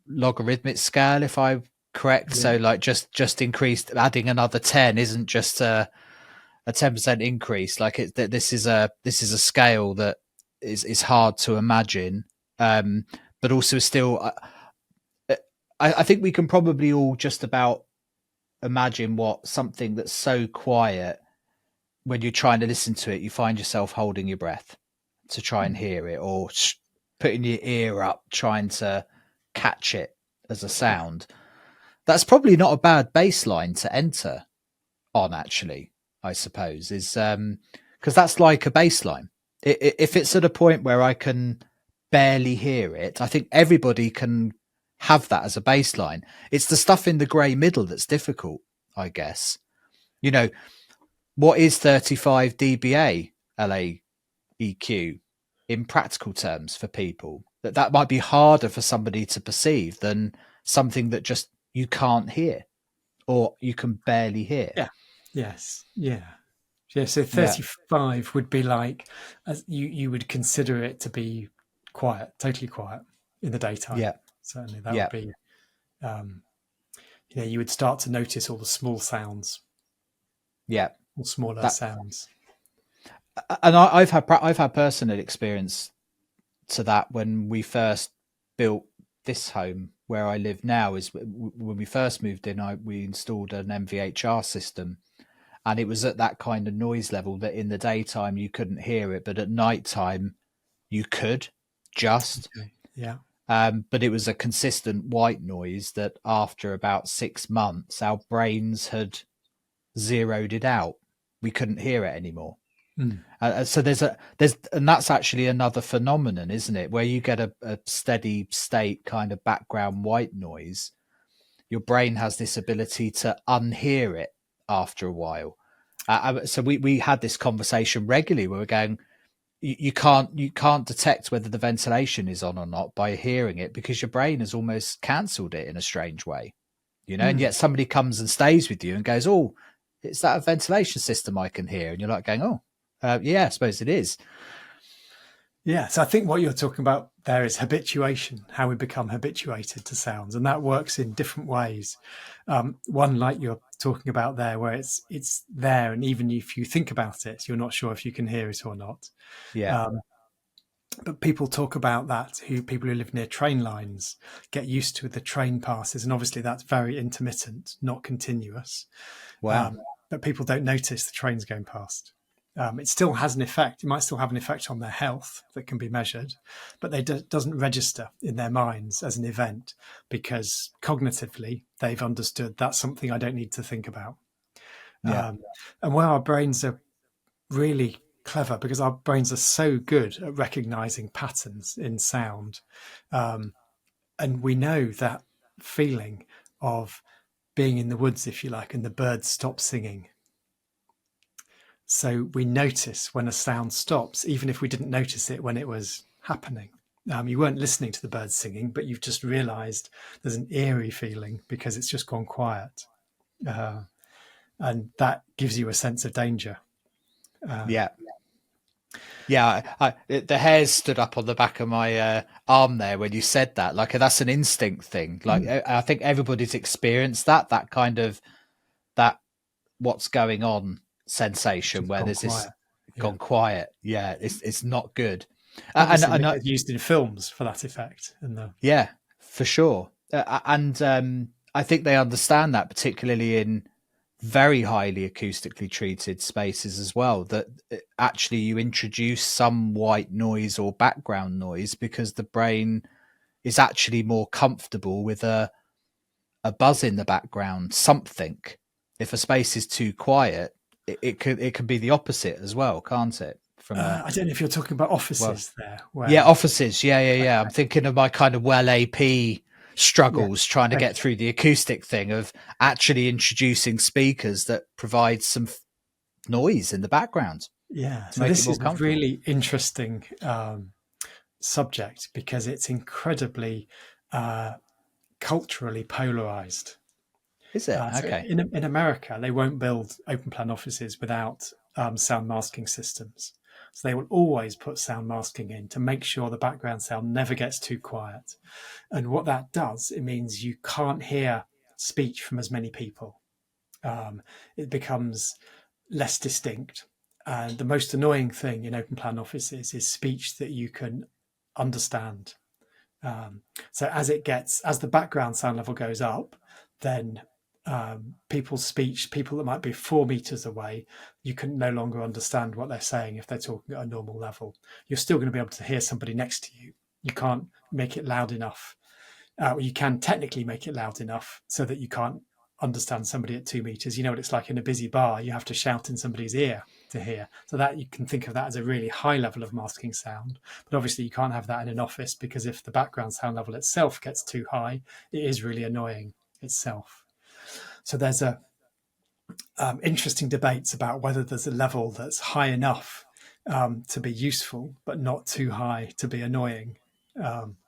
logarithmic scale, if I'm correct. So like just increased, adding another 10 isn't just a 10% increase. Like this is a scale that is hard to imagine, but also still I think we can probably all just about imagine what something that's so quiet, when you're trying to listen to it, you find yourself holding your breath to try and hear it, or putting your ear up trying to catch it as a sound. That's probably not a bad baseline to enter on, actually, I suppose, is because that's like a baseline. If it's at a point where I can barely hear it, I think everybody can have that as a baseline. It's the stuff in the grey middle that's difficult, I guess. You know, what is 35 dBA LAEQ in practical terms for people? That might be harder for somebody to perceive than something that just you can't hear or you can barely hear. Yeah. Yes. Yeah. Yeah. So 35 would be like, as you would consider it to be quiet, totally quiet in the daytime. Yeah. Certainly that would be, you would start to notice all the small sounds. Yeah. Or smaller sounds. And I've had personal experience to that when we first built this home where I live now. Is when we first moved in, we installed an MVHR system, and it was at that kind of noise level that in the daytime you couldn't hear it, but at nighttime you could just. Okay. Yeah. But it was a consistent white noise that after about 6 months, our brains had zeroed it out. We couldn't hear it anymore. So and that's actually another phenomenon, isn't it? Where you get a steady state kind of background white noise, your brain has this ability to unhear it after a while. So we had this conversation regularly where we're going, you can't detect whether the ventilation is on or not by hearing it, because your brain has almost cancelled it in a strange way, and yet somebody comes and stays with you and goes, oh, it's that a ventilation system I can hear, and you're like going, oh, yeah, I suppose it is. Yeah, so I think what you're talking about there is habituation, how we become habituated to sounds, and that works in different ways. One, like you're talking about there, where it's there, and even if you think about it, you're not sure if you can hear it or not. Yeah. But people talk about that, people who live near train lines get used to the train passes, and obviously that's very intermittent, not continuous. Wow. But people don't notice the trains going past. It still has an effect. It might still have an effect on their health that can be measured, but it doesn't register in their minds as an event, because cognitively they've understood that's something I don't need to think about. Yeah. And where our brains are really clever, because our brains are so good at recognizing patterns in sound, and we know that feeling of being in the woods, if you like, and the birds stop singing. So we notice when a sound stops, even if we didn't notice it when it was happening. You weren't listening to the birds singing, but you've just realized there's an eerie feeling because it's just gone quiet. And that gives you a sense of danger. Yeah. The hairs stood up on the back of my arm there when you said that. Like, that's an instinct thing. Like, I think everybody's experienced that kind of that what's going on sensation where there's quiet. Gone quiet. Yeah, it's not good. And used in films for that effect. Yeah, for sure. And I think they understand that, particularly in very highly acoustically treated spaces as well, that actually you introduce some white noise or background noise because the brain is actually more comfortable with a buzz in the background, something. If a space is too quiet, it can be the opposite as well, can't it? I don't know if you're talking about offices there. Yeah, offices. Yeah. I'm thinking of my kind of AP struggles trying to get Okay. through the acoustic thing of actually introducing speakers that provide some noise in the background Yeah. to So make it this more is a comfortable. really interesting subject because it's incredibly uh, culturally polarized. Is it? So Okay. in America, they won't build open plan offices without sound masking systems. So they will always put sound masking in to make sure the background sound never gets too quiet. And what that does, it means you can't hear speech from as many people. It becomes less distinct. And the most annoying thing in open plan offices is speech that you can understand. Um, so as the background sound level goes up, then people's speech, people that might be 4 meters away, you can no longer understand what they're saying if they're talking at a normal level. You're still going to be able to hear somebody next to you. You can't make it loud enough. You can technically make it loud enough so that you can't understand somebody at 2 meters. You know what it's like in a busy bar. You have to shout in somebody's ear to hear. So that you can think of that as a really high level of masking sound. But obviously you can't have that in an office because if the background sound level itself gets too high, it is really annoying itself. So there's a interesting debates about whether there's a level that's high enough to be useful, but not too high to be annoying.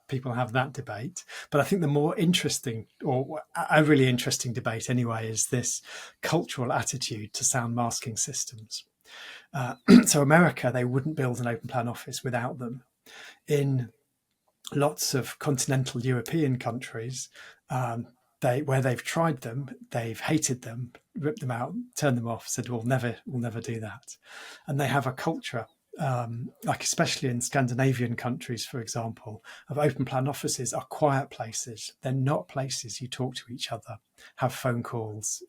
People have that debate. But I think the more interesting, or a really interesting debate anyway, is this cultural attitude to sound masking systems. So America, they wouldn't build an open plan office without them. In lots of continental European countries, where they've tried them, they've hated them, ripped them out, turned them off, said we'll never do that. And they have a culture, like especially in Scandinavian countries, for example, of open plan offices are quiet places. They're not places you talk to each other, have phone calls,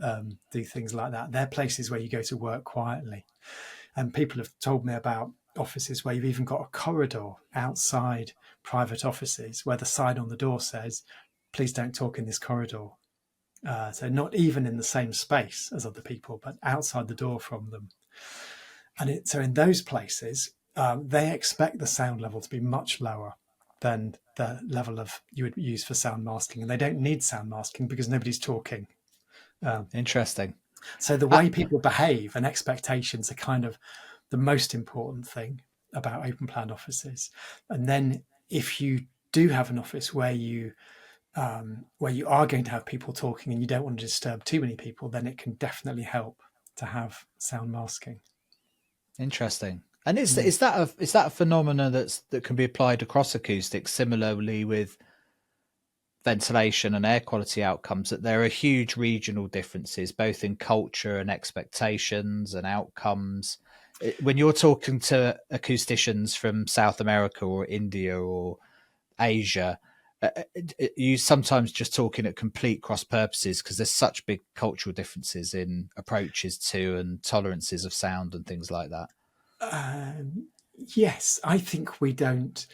do things like that. They're places where you go to work quietly. And people have told me about offices where you've even got a corridor outside private offices where the sign on the door says, please don't talk in this corridor. So not even in the same space as other people, but outside the door from them. And so in those places, they expect the sound level to be much lower than the level of you would use for sound masking. And they don't need sound masking because nobody's talking. Interesting. So the Uh, way people behave and expectations are kind of the most important thing about open plan offices. And then if you do have an office where you are going to have people talking and you don't want to disturb too many people, then it can definitely help to have sound masking. Interesting. And Mm. is that a phenomenon that can be applied across acoustics similarly with ventilation and air quality outcomes, that there are huge regional differences both in culture and expectations and outcomes? When you're talking to acousticians from South America or India or Asia, you sometimes just talking at complete cross purposes because there's such big cultural differences in approaches to and tolerances of sound and things like that. Um, yes, I think we don't,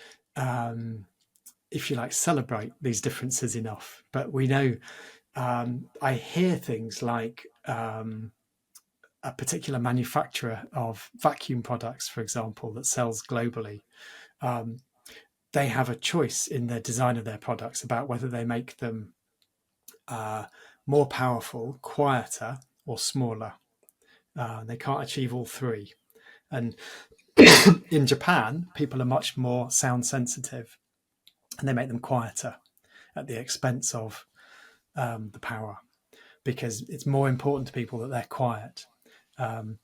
if you like, celebrate these differences enough. But we know, I hear things like a particular manufacturer of vacuum products, for example, that sells globally. Um, they have a choice in their design of their products about whether they make them uh, more powerful, quieter, or smaller. They can't achieve all three. And in Japan, people are much more sound sensitive and they make them quieter at the expense of the power because it's more important to people that they're quiet. And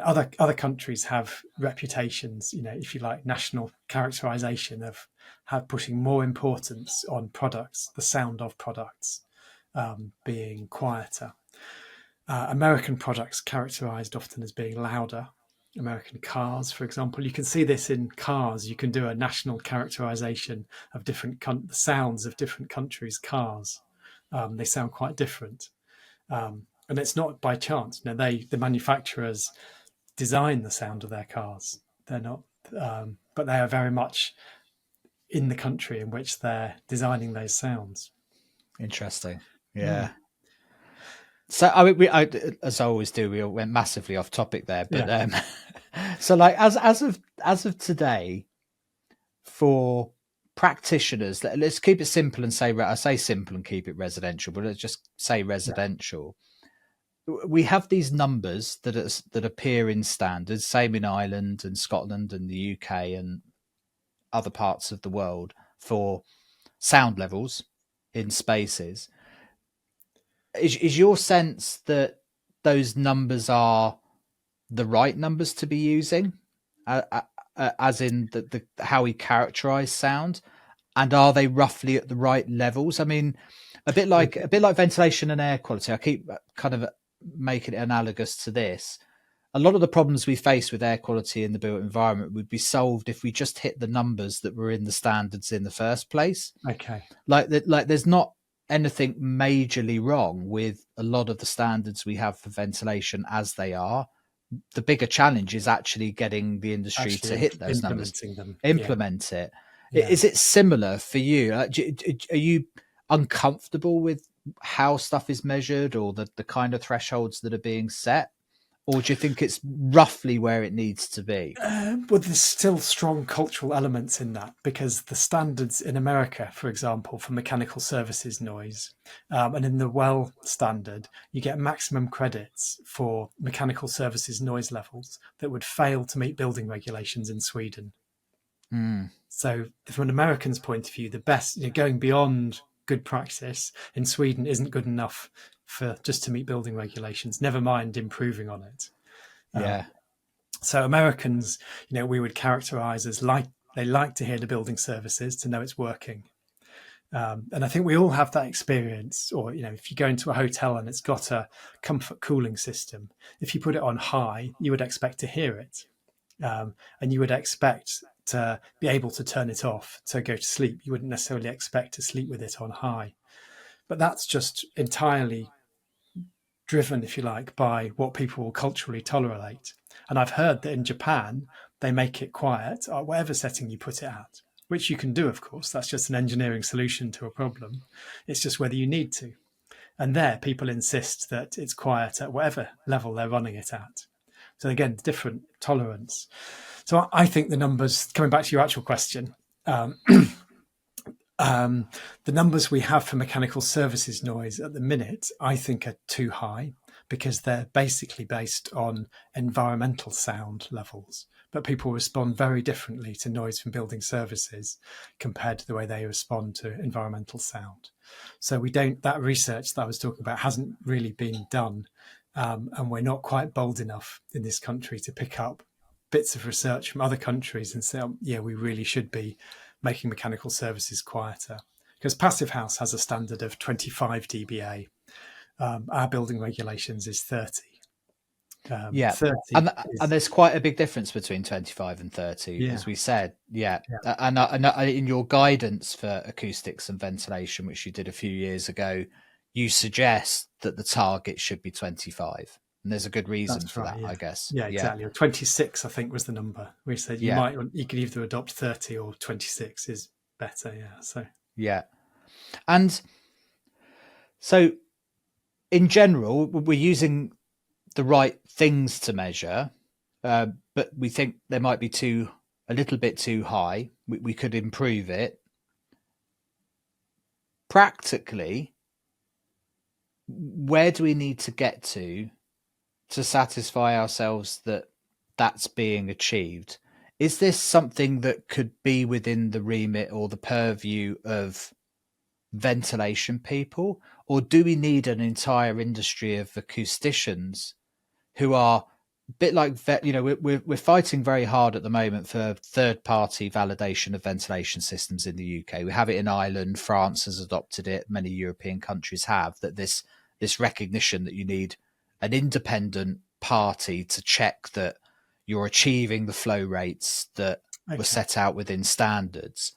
other countries have reputations, if you like, national characterization of pushing more importance on products, the sound of products being quieter. American products characterized often as being louder. American cars, for example, you can see this in cars. You can do a national characterization of the sounds of different countries' cars. They sound quite different, and it's not by chance. The manufacturers design the sound of their cars. They're not, but they are very much in the country in which they're designing those sounds. Interesting. Yeah. Mm. So I mean, as I always do, we went massively off topic there. But Yeah. so, like, as of today, for practitioners, let's keep it simple and say, I say simple and keep it residential, but let's just say residential. We have these numbers that appear in standards, same in Ireland and Scotland and the UK and other parts of the world, for sound levels in spaces. Is your sense that those numbers are the right numbers to be using, as in the how we characterize sound, and are they roughly at the right levels? I mean, a bit like ventilation and air quality. I keep kind of making it analogous to this. A lot of the problems we face with air quality in the built environment would be solved if we just hit the numbers that were in the standards in the first place. Okay. Like there's not anything majorly wrong with a lot of the standards we have for ventilation as they are. The bigger challenge is actually getting the industry to hit those numbers, implement it. Yeah. Is it similar for you? Are you uncomfortable with how stuff is measured or the kind of thresholds that are being set? Or do you think it's roughly where it needs to be? Well, there's still strong cultural elements in that, because the standards in America, for example, for mechanical services noise, and in the well standard, you get maximum credits for mechanical services noise levels that would fail to meet building regulations in Sweden. So from an American's point of view, the best, going beyond good practice in Sweden isn't good enough for just to meet building regulations, never mind improving on it. Yeah. So Americans, we would characterize as they like to hear the building services to know it's working. And I think we all have that experience. Or, if you go into a hotel and it's got a comfort cooling system, if you put it on high, you would expect to hear it. And you would expect to be able to turn it off to go to sleep. You wouldn't necessarily expect to sleep with it on high. But that's just entirely driven, if you like, by what people will culturally tolerate. And I've heard that in Japan, they make it quiet at whatever setting you put it at, which you can do, of course. That's just an engineering solution to a problem. It's just whether you need to. And there, people insist that it's quiet at whatever level they're running it at. So again, different tolerance. So I think the numbers, coming back to your actual question, the numbers we have for mechanical services noise at the minute, I think, are too high, because they're basically based on environmental sound levels. But people respond very differently to noise from building services compared to the way they respond to environmental sound. So that research that I was talking about hasn't really been done. And we're not quite bold enough in this country to pick up bits of research from other countries and say, we really should be making mechanical services quieter. Because Passive House has a standard of 25 dBA. Our building regulations is 30. 30 and there's quite a big difference between 25 and 30, as we said. And in your guidance for acoustics and ventilation, which you did a few years ago, you suggest that the target should be 25, and there's a good reason for that, I guess. Exactly. 26, I think, was the number. We said you could either adopt 30 or 26 is better. And so in general, we're using the right things to measure, but we think they might be a little bit too high. We could improve it. Practically, where do we need to get to satisfy ourselves that that's being achieved? Is this something that could be within the remit or the purview of ventilation people, or do we need an entire industry of acousticians who are a bit like we're fighting very hard at the moment for third-party validation of ventilation systems in the UK. We have it in Ireland, France has adopted it, many European countries have, that this recognition that you need an independent party to check that you're achieving the flow rates that were set out within standards.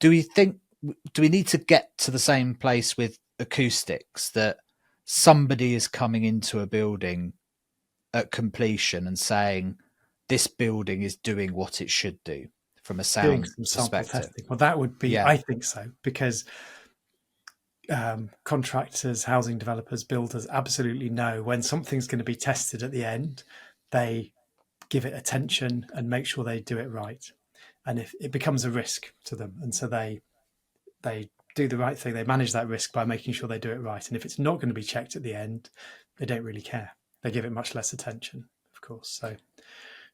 Do we need to get to the same place with acoustics, that somebody is coming into a building at completion and saying this building is doing what it should do from a sound perspective? Well, that would be, I think so, because contractors, housing developers, builders absolutely know when something's going to be tested at the end, they give it attention and make sure they do it right. and if it becomes a risk to them, and so they do the right thing. They manage that risk by making sure they do it right. And if it's not going to be checked at the end, they don't really care. They give it much less attention, of course. So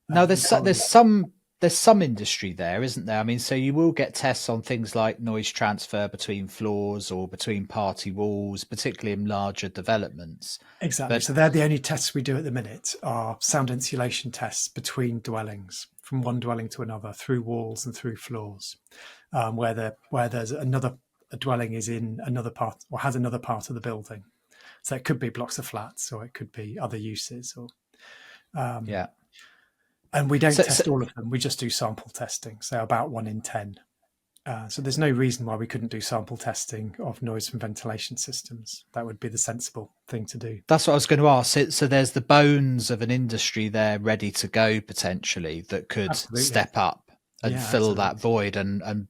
Now, you can't really... there's some industry there, isn't there? I mean, so you will get tests on things like noise transfer between floors or between party walls, particularly in larger developments. Exactly. But So they're the only tests we do at the minute are sound insulation tests between dwellings, from one dwelling to another, through walls and through floors, where there's a dwelling is in another part or has another part of the building. So it could be blocks of flats, or it could be other uses, or yeah, and we don't so, test all of them. We just do sample testing, so about 1 in 10. So there's no reason why we couldn't do sample testing of noise from ventilation systems. That would be the sensible thing to do. that's what I was going to ask. So there's the bones of an industry there ready to go potentially that could Absolutely. step up and fill that void and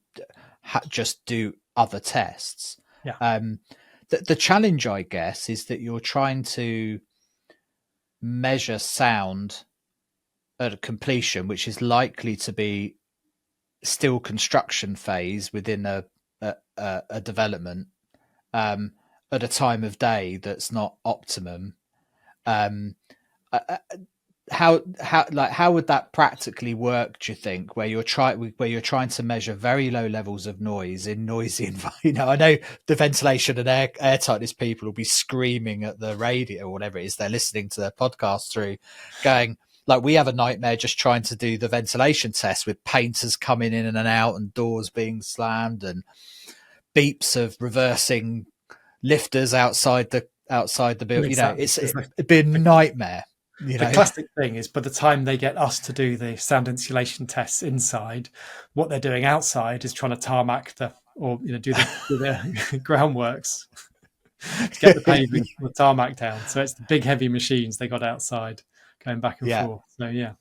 just do other tests. Yeah. The challenge, I guess, is that you're trying to measure sound at a completion, which is likely to be still construction phase within a development at a time of day that's not optimum. How would that practically work, do you think, where you're trying to measure very low levels of noise in noisy environment? I know the ventilation and air tightness people will be screaming at the radio or whatever it is they're listening to their podcast through, going, like, we have a nightmare just trying to do the ventilation test with painters coming in and out and doors being slammed and beeps of reversing lifters outside the building. Exactly. It'd be a nightmare. The classic thing is, by the time they get us to do the sound insulation tests inside, what they're doing outside is trying to tarmac do the groundworks to get the paving, the tarmac down. So it's the big heavy machines they got outside going back and forth. So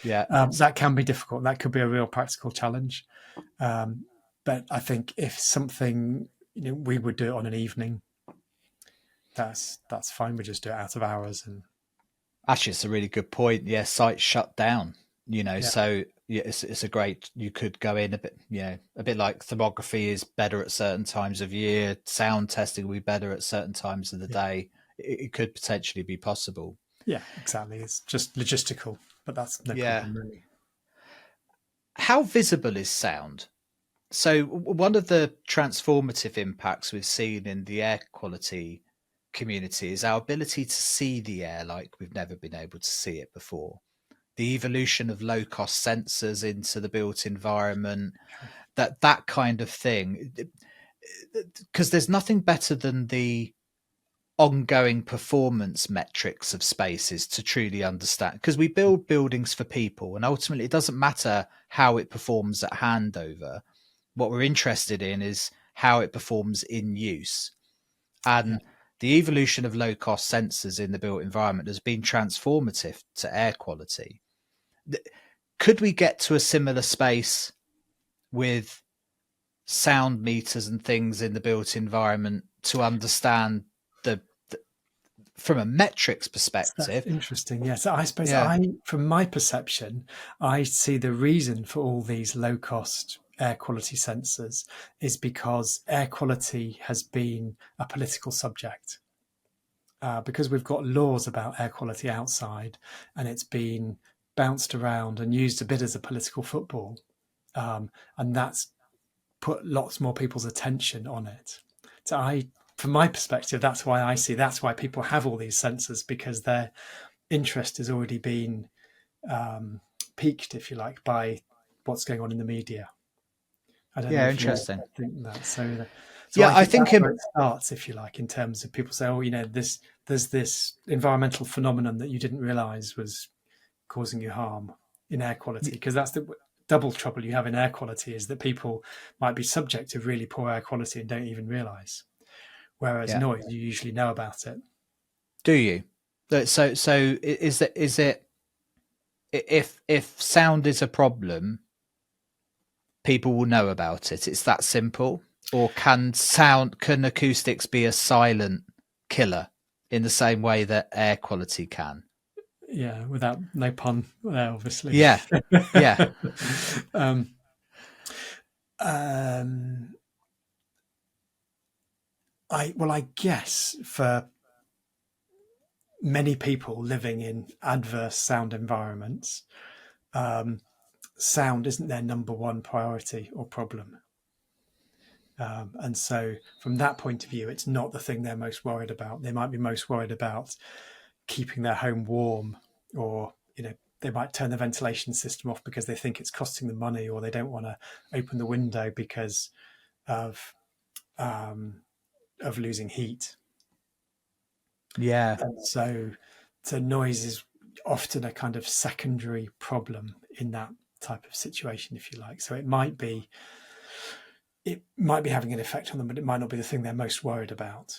that can be difficult. That could be a real practical challenge. But I think if something, we would do it on an evening, that's fine. We just do it out of hours. And actually, it's a really good point. Yeah, sites shut down. So it's a great. You could go in a bit. A bit like thermography is better at certain times of year. Sound testing will be better at certain times of the day. It could potentially be possible. Yeah, exactly. It's just logistical, but that's no problem really. How visible is sound? So one of the transformative impacts we've seen in the air quality community is our ability to see the air like we've never been able to see it before. The evolution of low-cost sensors into the built environment, that kind of thing. Because there's nothing better than the ongoing performance metrics of spaces to truly understand, because we build buildings for people, and ultimately it doesn't matter how it performs at handover. What we're interested in is how it performs in use. And the evolution of low-cost sensors in the built environment has been transformative to air quality. Could we get to a similar space with sound meters and things in the built environment to understand from a metrics perspective? That's interesting. Yes, I suppose from my perception, I see the reason for all these low-cost air quality sensors is because air quality has been a political subject. Because we've got laws about air quality outside, and it's been bounced around and used a bit as a political football, and that's put lots more people's attention on it. So from my perspective, that's why people have all these sensors, because their interest has already been piqued, if you like, by what's going on in the media. I don't know if interesting. you think that. So I think that's where it starts, if you like, in terms of people say, there's this environmental phenomenon that you didn't realise was causing you harm in air quality, because that's the double trouble you have in air quality, is that people might be subject to really poor air quality and don't even realise. Whereas noise, you usually know about it. Do you? So is it if sound is a problem, people will know about it? It's that simple? Or can acoustics be a silent killer in the same way that air quality can? Yeah, without no pun there, obviously. Yeah. Um, I guess for many people living in adverse sound environments, um, sound isn't their number one priority or problem. And so, from that point of view, it's not the thing they're most worried about. They might be most worried about keeping their home warm, or they might turn the ventilation system off because they think it's costing them money, or they don't want to open the window because of um, losing heat. Yeah. And so noise is often a kind of secondary problem in that type of situation, if you like. So it might be having an effect on them, but it might not be the thing they're most worried about.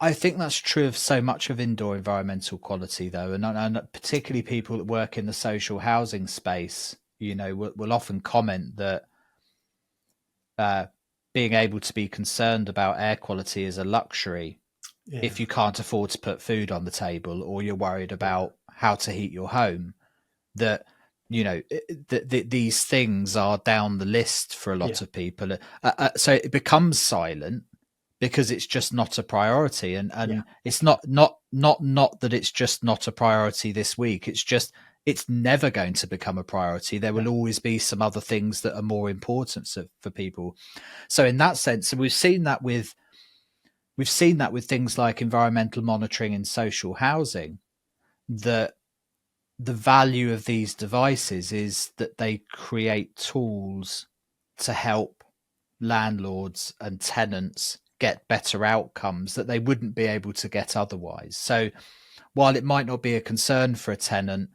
I think that's true of so much of indoor environmental quality, though, and particularly people that work in the social housing space, will often comment that being able to be concerned about air quality is a luxury if you can't afford to put food on the table, or you're worried about how to heat your home. That these things are down the list for a lot of people, so it becomes silent because it's just not a priority, and it's not that it's just not a priority this week. It's never going to become a priority. There will always be some other things that are more important for people. So in that sense, we've seen that with things like environmental monitoring in social housing, that the value of these devices is that they create tools to help landlords and tenants get better outcomes that they wouldn't be able to get otherwise. So while it might not be a concern for a tenant,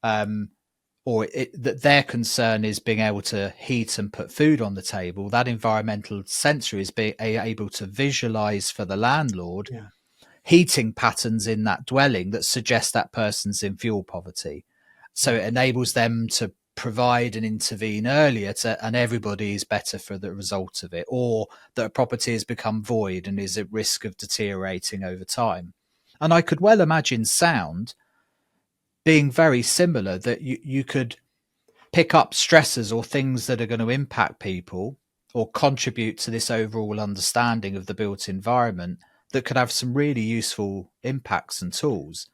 that their concern is being able to heat and put food on the table, that environmental sensor is being able to visualize for the landlord heating patterns in that dwelling that suggest that person's in fuel poverty. So it enables them to provide and intervene earlier, and everybody is better for the result of it, or that a property has become void and is at risk of deteriorating over time. And I could well imagine sound being very similar, that you could pick up stressors or things that are going to impact people or contribute to this overall understanding of the built environment, that could have some really useful impacts and tools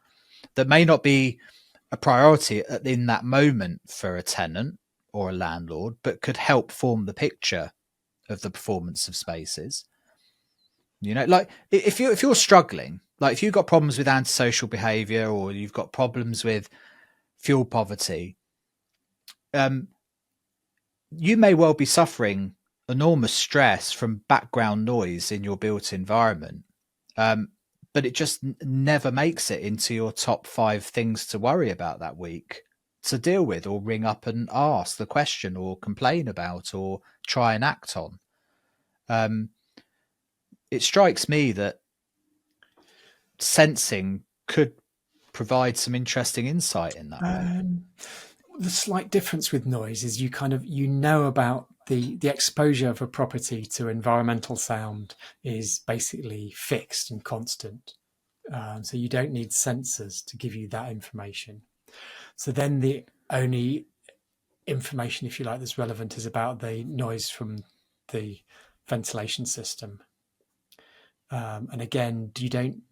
that may not be a priority in that moment for a tenant or a landlord, but could help form the picture of the performance of spaces. Like if you're struggling, like if you've got problems with antisocial behavior, or you've got problems with fuel poverty, you may well be suffering enormous stress from background noise in your built environment. But it just never makes it into your top 5 things to worry about that week, to deal with, or ring up and ask the question, or complain about, or try and act on. It strikes me that sensing could provide some interesting insight in that way. The slight difference with noise is about the exposure of a property to environmental sound is basically fixed and constant. So you don't need sensors to give you that information. So then the only information, if you like, that's relevant is about the noise from the ventilation system. And again, you don't.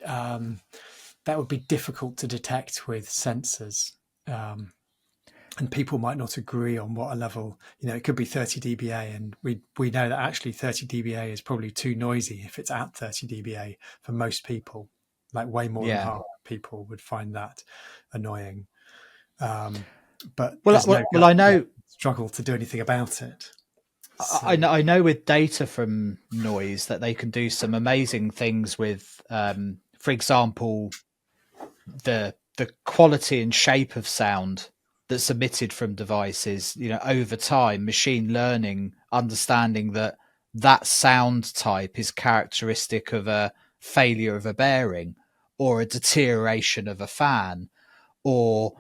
That would be difficult to detect with sensors. And people might not agree on what a level, it could be 30 dBA, and we know that actually 30 dBA is probably too noisy if it's at 30 dBA for most people. Like way more than half people would find that annoying. But I know struggle to do anything about it. So. I know with data from noise that they can do some amazing things with, for example, the quality and shape of sound that's emitted from devices. Over time, machine learning understanding that sound type is characteristic of a failure of a bearing, or a deterioration of a fan, or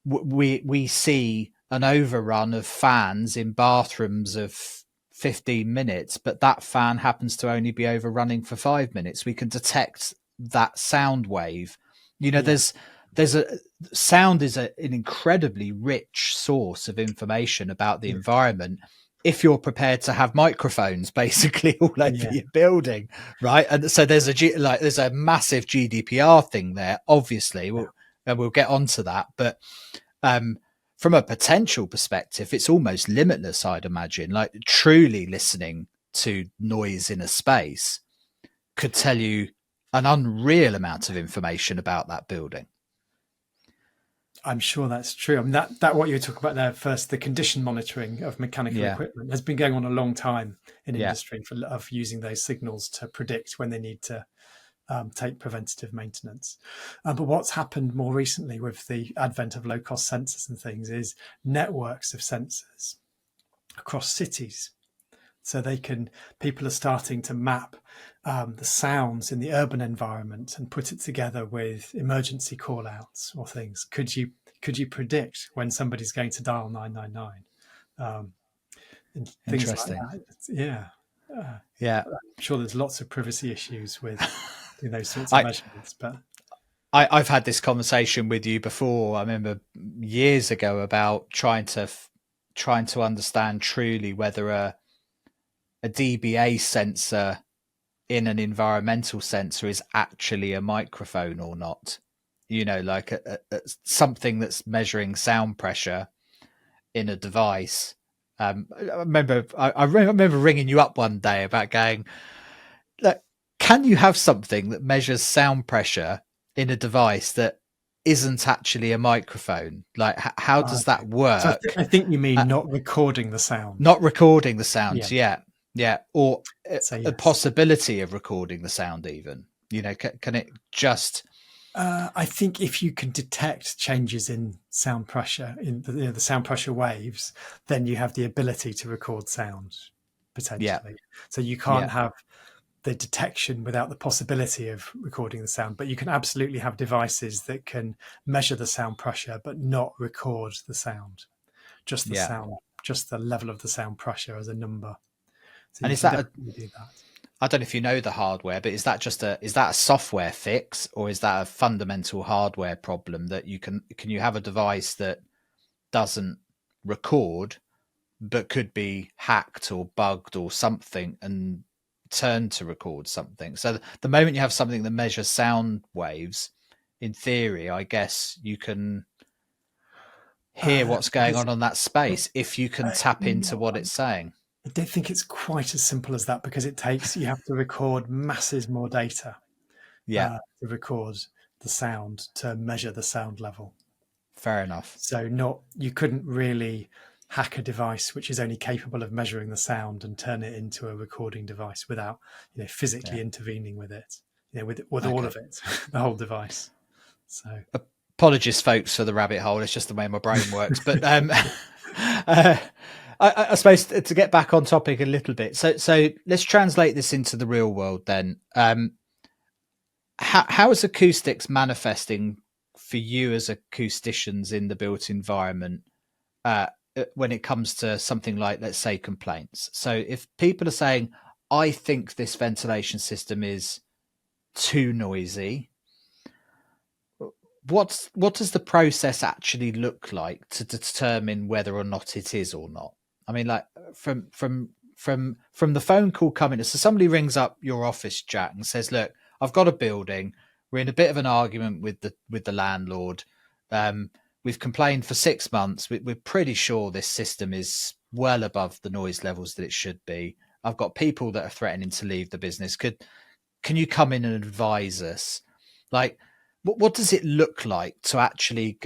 we see an overrun of fans in bathrooms of 15 minutes, but that fan happens to only be overrunning for 5 minutes. We can detect that sound wave. There's there's a sound is an incredibly rich source of information about the Yeah. environment if you're prepared to have microphones basically all over Yeah. your building, right? And so there's a massive GDPR thing there, obviously. We'll get onto that, but from a potential perspective, it's almost limitless, I'd imagine. Like truly listening to noise in a space could tell you an unreal amount of information about that building. I'm sure that's true. I mean, that what you were talking about there first, the condition monitoring of mechanical Yeah. equipment has been going on a long time in Yeah. industry of using those signals to predict when they need to take preventative maintenance. But what's happened more recently with the advent of low-cost sensors and things is networks of sensors across cities. So people are starting to map the sounds in the urban environment and put it together with emergency call outs or things. Could you predict when somebody's going to dial 999? And things like Interesting. that. Yeah. Yeah. I'm sure there's lots of privacy issues with those sorts of I, measurements, but I've had this conversation with you before. I remember years ago about trying to understand truly whether a dBA sensor in an environmental sensor is actually a microphone or not. You know, like something that's measuring sound pressure in a device. I remember ringing you up one day about going, look, can you have something that measures sound pressure in a device that isn't actually a microphone? Like, how does that so work? I think you mean not recording the sound. Not recording the sounds, Yeah. yeah, or So a yes. possibility of recording the sound. Even, you know, can it just? I think if you can detect changes in sound pressure, in the sound pressure waves, then you have the ability to record sound Yeah, potentially. So you can't yeah, have the detection without the possibility of recording the sound, but you can absolutely have devices that can measure the sound pressure but not record the sound, just the yeah. sound, just the level of the sound pressure as a number. So And you is can that definitely do that. I don't know if you know the hardware, but is that a software fix, or is that a fundamental hardware problem that can you have a device that doesn't record but could be hacked or bugged or something and turn to record something? So the moment you have something that measures sound waves, in theory, I guess you can hear what's going Because on that space if you can tap into what it's saying. I don't think it's quite as simple as that because you have to record masses more data Yeah, to record the sound, to measure the sound level. fair enough. So you couldn't really hack a device which is only capable of measuring the sound and turn it into a recording device without, physically Yeah. intervening with it, with all Okay. of it, the whole device. So Apologies, folks, for the rabbit hole. It's just the way my brain works. But I suppose to get back on topic a little bit. So let's translate this into the real world then. How is acoustics manifesting for you as acousticians in the built environment uh, when it comes to something like, let's say, complaints? So if people are saying, I think this ventilation system is too noisy, what does the process actually look like to determine whether or not it is or not? I mean, like from the phone call coming, so somebody rings up your office, Jack, and says, look, I've got a building, we're in a bit of an argument with the landlord, we've complained for 6 months, we're pretty sure this system is well above the noise levels that it should be, I've got people that are threatening to leave the business, can you come in and advise us? Like, what does it look like to actually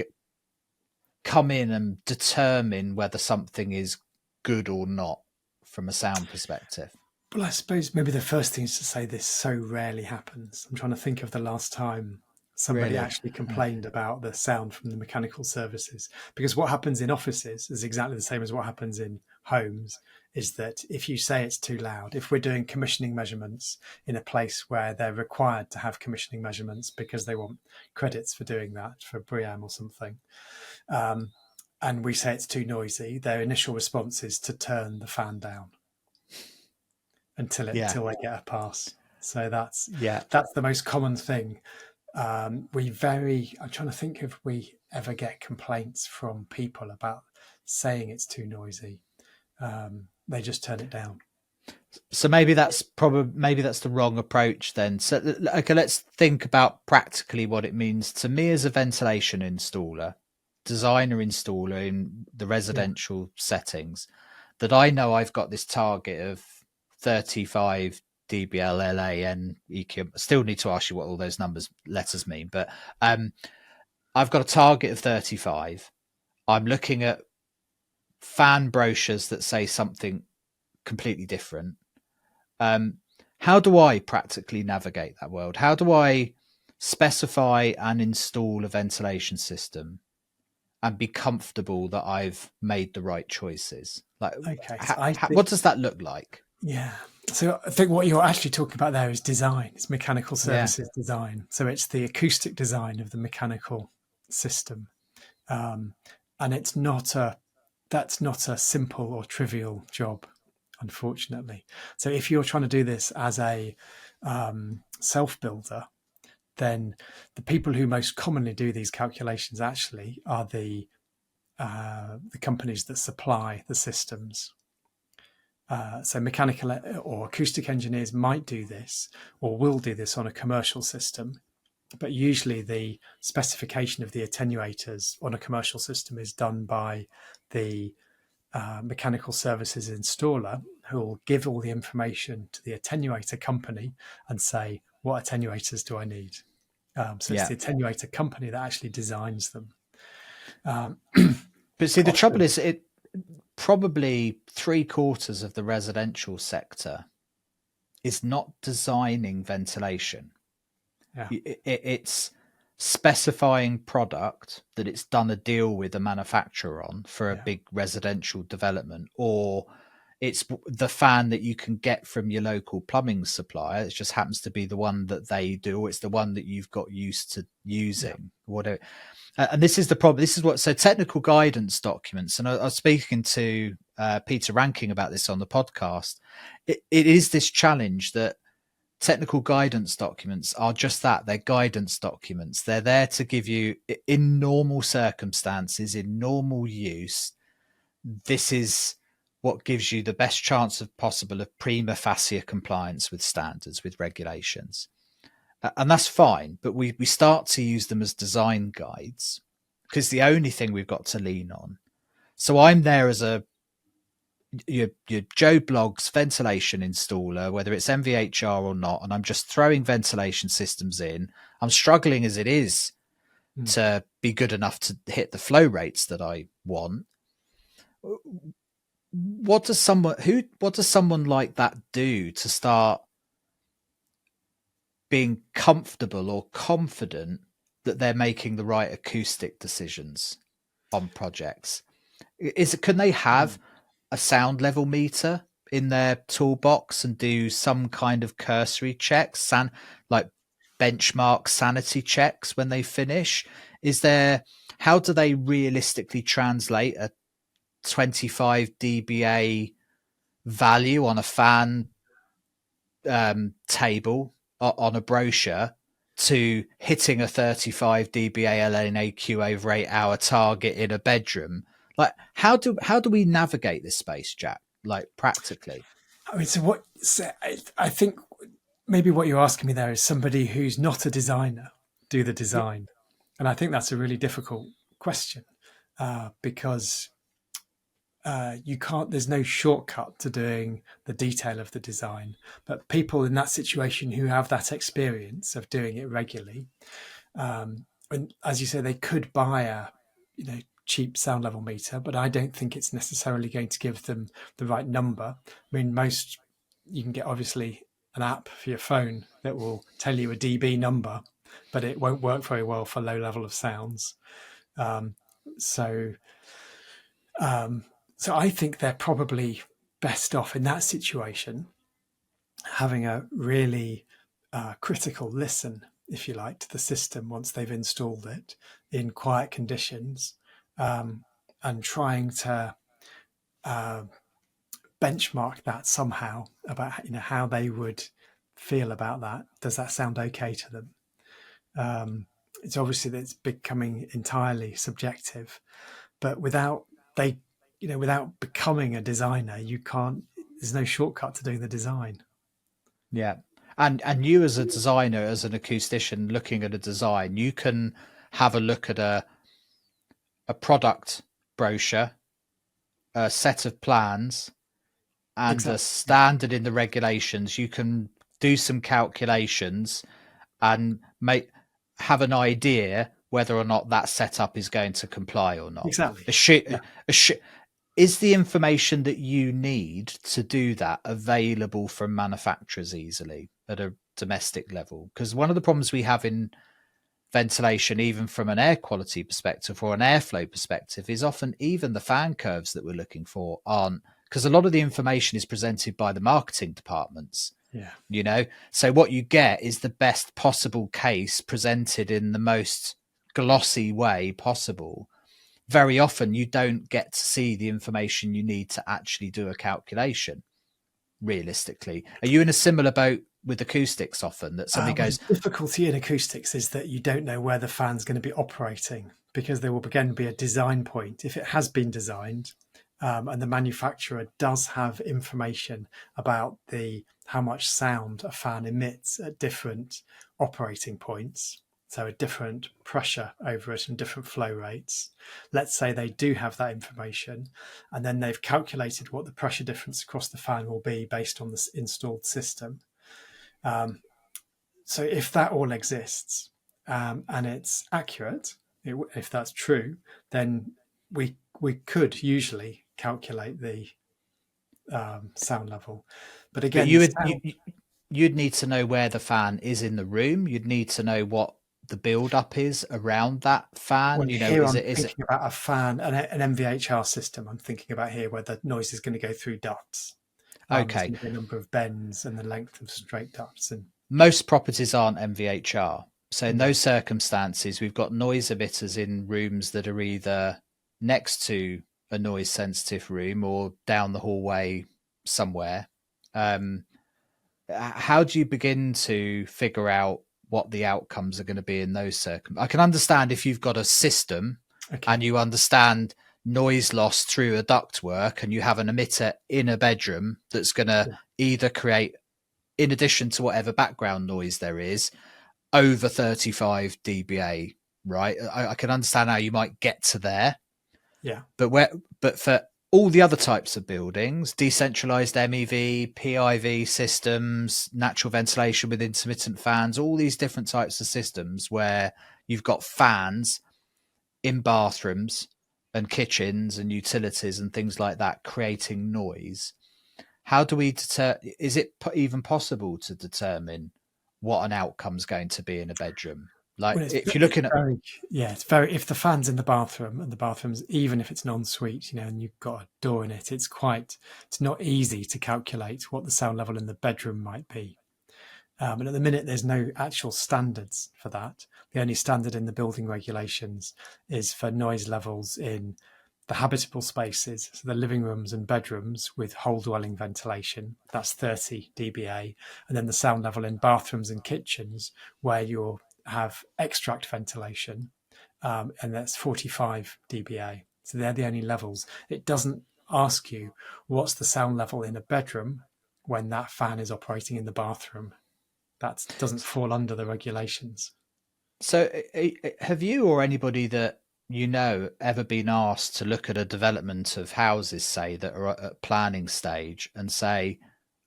come in and determine whether something is good or not from a sound perspective? well, I suppose maybe the first thing is to say this so rarely happens. I'm trying to think of the last time somebody Really? actually complained about the sound from the mechanical services. Because what happens in offices is exactly the same as what happens in homes, is that if you say it's too loud, if we're doing commissioning measurements in a place where they're required to have commissioning measurements because they want credits for doing that for BREEAM or something, and we say it's too noisy, their initial response is to turn the fan down until Yeah. they get a pass. So Yeah. that's the most common thing. I'm trying to think if we ever get complaints from people about saying it's too noisy. They just turn it down. So maybe that's the wrong approach then. So okay, let's think about practically what it means to me as a ventilation installer, designer installer in the Yeah. residential settings, that I know I've got this target of 35 dBl, LAN, EQ. I still need to ask you what all those letters mean, but I've got a target of 35. I'm looking at fan brochures that say something completely different. Um, how do I practically navigate that world? How do I specify and install a ventilation system and be comfortable that I've made the right choices? Like, Okay. So I what think, does that look like? yeah. So I think what you're actually talking about there is design. It's mechanical Yeah, services design. So it's the acoustic design of the mechanical system, um, and that's not a simple or trivial job, unfortunately. So if you're trying to do this as a self builder, then the people who most commonly do these calculations actually are the companies that supply the systems. So mechanical or acoustic engineers might do this or will do this on a commercial system, but usually the specification of the attenuators on a commercial system is done by the mechanical services installer, who will give all the information to the attenuator company and say, what attenuators do I need? So it's yeah. the attenuator company that actually designs them. Um, But see, the trouble often, is, it probably three-quarters of the residential sector is not designing ventilation. yeah, It's specifying product that it's done a deal with a manufacturer on for a yeah, big residential development, or it's the fan that you can get from your local plumbing supplier. It just happens to be the one that they do, or it's the one that you've got used to yeah, using. Whatever. And this is the problem. This is what, so technical guidance documents, and I was speaking to Peter Ranking about this on the podcast. It is this challenge that technical guidance documents are just that. They're guidance documents. They're there to give you, in normal circumstances, in normal use, this is what gives you the best chance of possible of prima facie compliance with standards, with regulations. And that's fine, but we start to use them as design guides because the only thing we've got to lean on. So I'm there as your Joe Bloggs ventilation installer, whether it's MVHR or not, and I'm just throwing ventilation systems in. I'm struggling as it is mm, to be good enough to hit the flow rates that I want. What does someone like that do to start being comfortable or confident that they're making the right acoustic decisions on projects? Can they have mm, a sound level meter in their toolbox and do some kind of cursory checks, like benchmark sanity checks when they finish? Is there How do they realistically translate a 25 dBA value on a fan table on a brochure to hitting a 35 dBA LNAQ over 8 hour target in a bedroom? Like, how do we navigate this space, Jack? Like, practically? I mean, I think maybe what you're asking me there is somebody who's not a designer do the Yeah, design, and I think that's a really difficult question because you can't. There's no shortcut to doing the detail of the design. But people in that situation who have that experience of doing it regularly, and as you say, they could buy a cheap sound level meter, but I don't think it's necessarily going to give them the right number. I mean, most you can get obviously an app for your phone that will tell you a dB number, but it won't work very well for low level of sounds. Um, so, um, so I think they're probably best off in that situation having a really critical listen, if you like, to the system once they've installed it in quiet conditions, and trying to uh, benchmark that somehow about how they would feel about that. Does that sound okay to them? It's obviously that it's becoming entirely subjective, but without becoming a designer, you can't. There's no shortcut to doing the design. Yeah. And you as a designer, as an acoustician looking at a design, you can have a look at a product brochure, a set of plans, and a Exactly. Yeah. standard in the regulations. You can do some calculations and have an idea whether or not that setup is going to comply or not. Exactly. Yeah. Is the information that you need to do that available from manufacturers easily at a domestic level? Because one of the problems we have in ventilation, even from an air quality perspective or an airflow perspective, is often even the fan curves that we're looking for aren't, because a lot of the information is presented by the marketing departments. Yeah. So what you get is the best possible case presented in the most glossy way possible. Very often you don't get to see the information you need to actually do a calculation realistically. Are you in a similar boat with acoustics often, that somebody Well, goes, the difficulty in acoustics is that you don't know where the fan's going to be operating, because there will again be a design point. If it has been designed, and the manufacturer does have information about how much sound a fan emits at different operating points, so a different pressure over it and different flow rates. Let's say they do have that information, and then they've calculated what the pressure difference across the fan will be based on this installed system. So if that all exists, and it's accurate, if that's true, then we could usually calculate the sound level. But but again, the sound. you'd need to know where the fan is in the room. You'd need to know what the build up is around that fan. Well, here Is I'm it thinking about a fan, an MVHR system. I'm thinking about here where the noise is going to go through ducts. There's okay? going to be a number of bends and the length of straight ducts, and Most properties aren't MVHR. So in no, those circumstances, we've got noise emitters in rooms that are either next to a noise sensitive room or down the hallway somewhere. Um, how do you begin to figure out what the outcomes are going to be in those circumstances? I can understand if you've got a system okay, and you understand noise loss through a ductwork and you have an emitter in a bedroom that's going to yeah, either create, in addition to whatever background noise there is, over 35 dBA, right? I can understand how you might get to there, yeah. but for all the other types of buildings, decentralized MEV, PIV systems, natural ventilation with intermittent fans, all these different types of systems where you've got fans in bathrooms and kitchens and utilities and things like that creating noise. How do we is it even possible to determine what an outcome's going to be in a bedroom? Like Well, if you're looking at, it's very, if the fan's in the bathroom and the bathroom's, even if it's non-suite, and you've got a door in it, it's not easy to calculate what the sound level in the bedroom might be. And at the minute, there's no actual standards for that. The only standard in the building regulations is for noise levels in the habitable spaces, so the living rooms and bedrooms with whole dwelling ventilation, that's 30 dBA, and then the sound level in bathrooms and kitchens where you have extract ventilation, and that's 45 dBA. So they're the only levels. It doesn't ask you what's the sound level in a bedroom when that fan is operating in the bathroom. That doesn't fall under the regulations. so have you or anybody that ever been asked to look at a development of houses, say, that are at planning stage and say,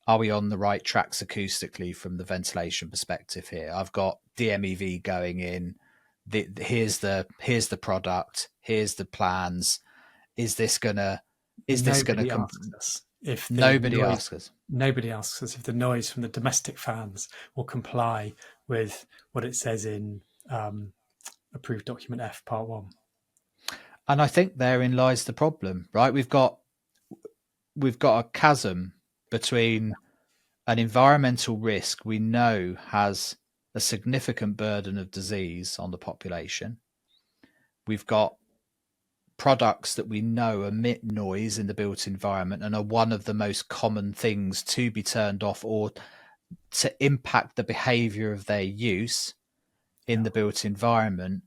are we on the right tracks acoustically from the ventilation perspective here? I've got DMEV going in. Here's the product. Here's the plans. Is this gonna Nobody come? asks us if the Nobody noise. asks us. Nobody asks us if the noise from the domestic fans will comply with what it says in approved document F, part 1. And I think therein lies the problem, right? We've got a chasm between an environmental risk we know has a significant burden of disease on the population. We've got products that we know emit noise in the built environment and are one of the most common things to be turned off or to impact the behavior of their use in the built environment,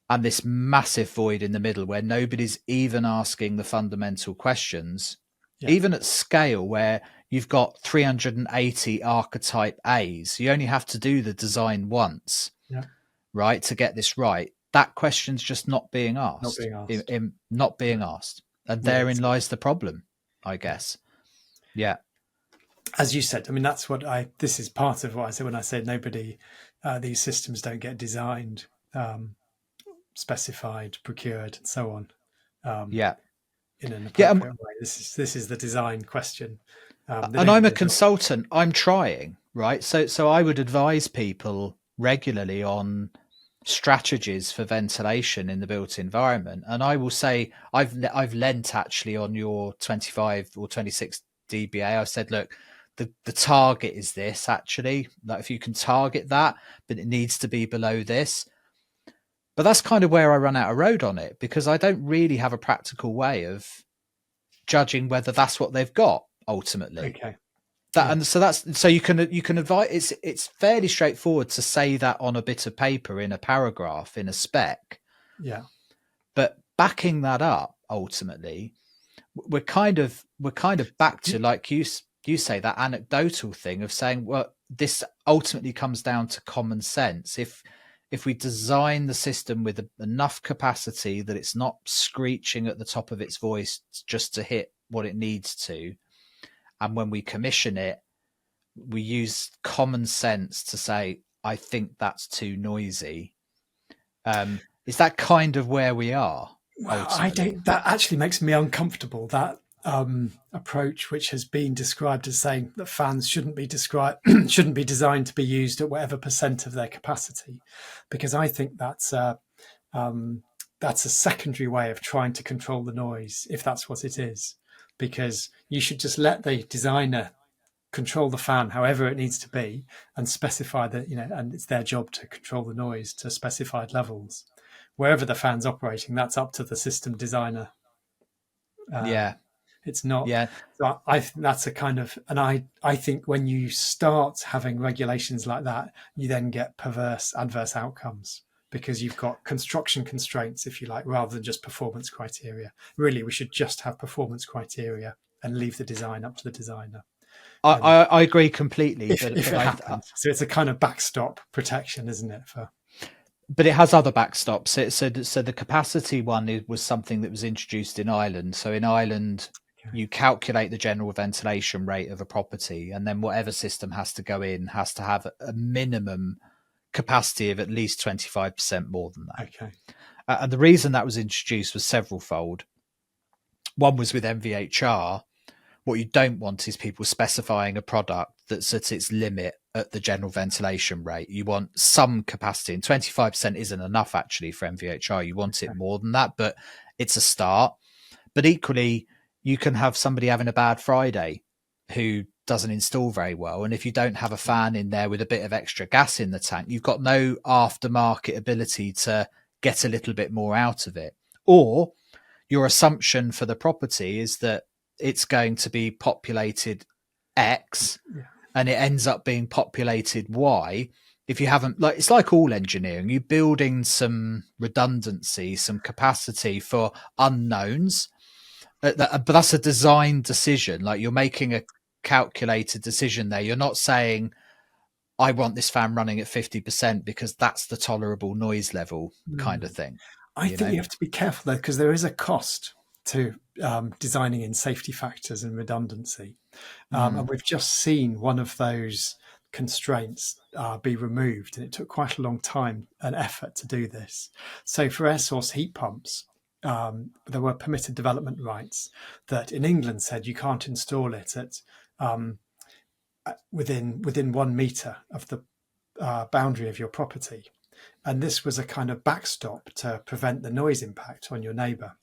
and this massive void in the middle where nobody's even asking the fundamental questions, even at scale where you've got 380 archetype A's, you only have to do the design once, right, to get this right. That question's just not being asked. Not being asked. And therein lies the problem, I guess. Yeah. As you said, I mean, that's what this is part of what I said when I said these systems don't get designed, specified, procured, and so on. In an appropriate way. This is the design question. And I'm a consultant. I'm trying, right? So I would advise people regularly on strategies for ventilation in the built environment. And I will say I've lent actually on your 25 or 26 dBA. I said, look, the target is this actually. Like if you can target that, but it needs to be below this. But that's kind of where I run out of road on it, because I don't really have a practical way of judging whether that's what they've got ultimately. Okay. And so you can advise. It's fairly straightforward to say that on a bit of paper in a paragraph in a spec. Yeah. But backing that up, ultimately, we're kind of back to, like you say, that anecdotal thing of saying, well, this ultimately comes down to common sense. If we design the system with enough capacity that it's not screeching at the top of its voice just to hit what it needs to, and when we commission it, we use common sense to say, I think that's too noisy. Is that kind of where we are? Well, that actually makes me uncomfortable, that approach, which has been described as saying that fans shouldn't be designed to be used at whatever % of their capacity, because I think that's a secondary way of trying to control the noise, if that's what it is, because you should just let the designer control the fan however it needs to be and specify that, and it's their job to control the noise to specified levels. Wherever the fan's operating, that's up to the system designer. It's not. Yeah. So I think that's a kind of, and I think when you start having regulations like that, you then get perverse adverse outcomes, because you've got construction constraints, if you like, rather than just performance criteria. Really, we should just have performance criteria and leave the design up to the designer. I agree completely. If it happens. So it's a kind of backstop protection, isn't it? But it has other backstops. So the capacity one was something that was introduced in Ireland. So in Ireland, you calculate the general ventilation rate of a property, and then whatever system has to go in has to have a minimum capacity of at least 25% more than that. Okay. And the reason that was introduced was several-fold. One was with MVHR. What you don't want is people specifying a product that's at its limit at the general ventilation rate. You want some capacity, and 25% isn't enough actually for MVHR. You want it more than that, but it's a start. But equally, you can have somebody having a bad Friday who doesn't install very well. And if you don't have a fan in there with a bit of extra gas in the tank, you've got no aftermarket ability to get a little bit more out of it. Or your assumption for the property is that it's going to be populated X and it ends up being populated Y. If you haven't, like, it's like all engineering, you're building some redundancy, some capacity for unknowns. But that's a design decision. Like, you're making a calculated decision there. You're not saying, I want this fan running at 50% because that's the tolerable noise level kind of thing. I think you have to be careful though, because there is a cost to designing in safety factors and redundancy. And we've just seen one of those constraints be removed, and it took quite a long time and effort to do this. So for air source heat pumps, there were permitted development rights that in England said you can't install it at within 1 metre of the boundary of your property. And this was a kind of backstop to prevent the noise impact on your neighbour.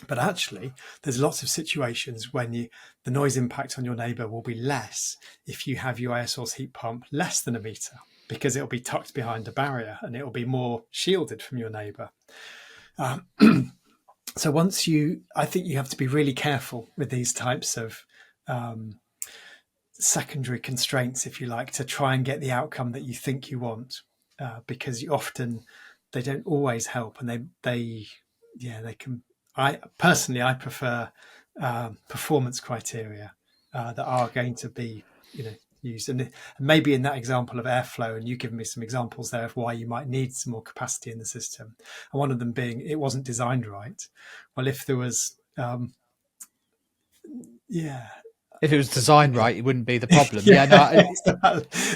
But actually, there's lots of situations when the noise impact on your neighbour will be less if you have your air source heat pump less than 1 metre, because it'll be tucked behind a barrier and it'll be more shielded from your neighbour. So I think you have to be really careful with these types of secondary constraints, if you like, to try and get the outcome that you think you want. because they don't always help, and they can. I prefer performance criteria that are going to be used, and maybe in that example of airflow, and you give me some examples there of why you might need some more capacity in the system, and one of them being it wasn't designed right. Well, if there was if it was designed right, it wouldn't be the problem.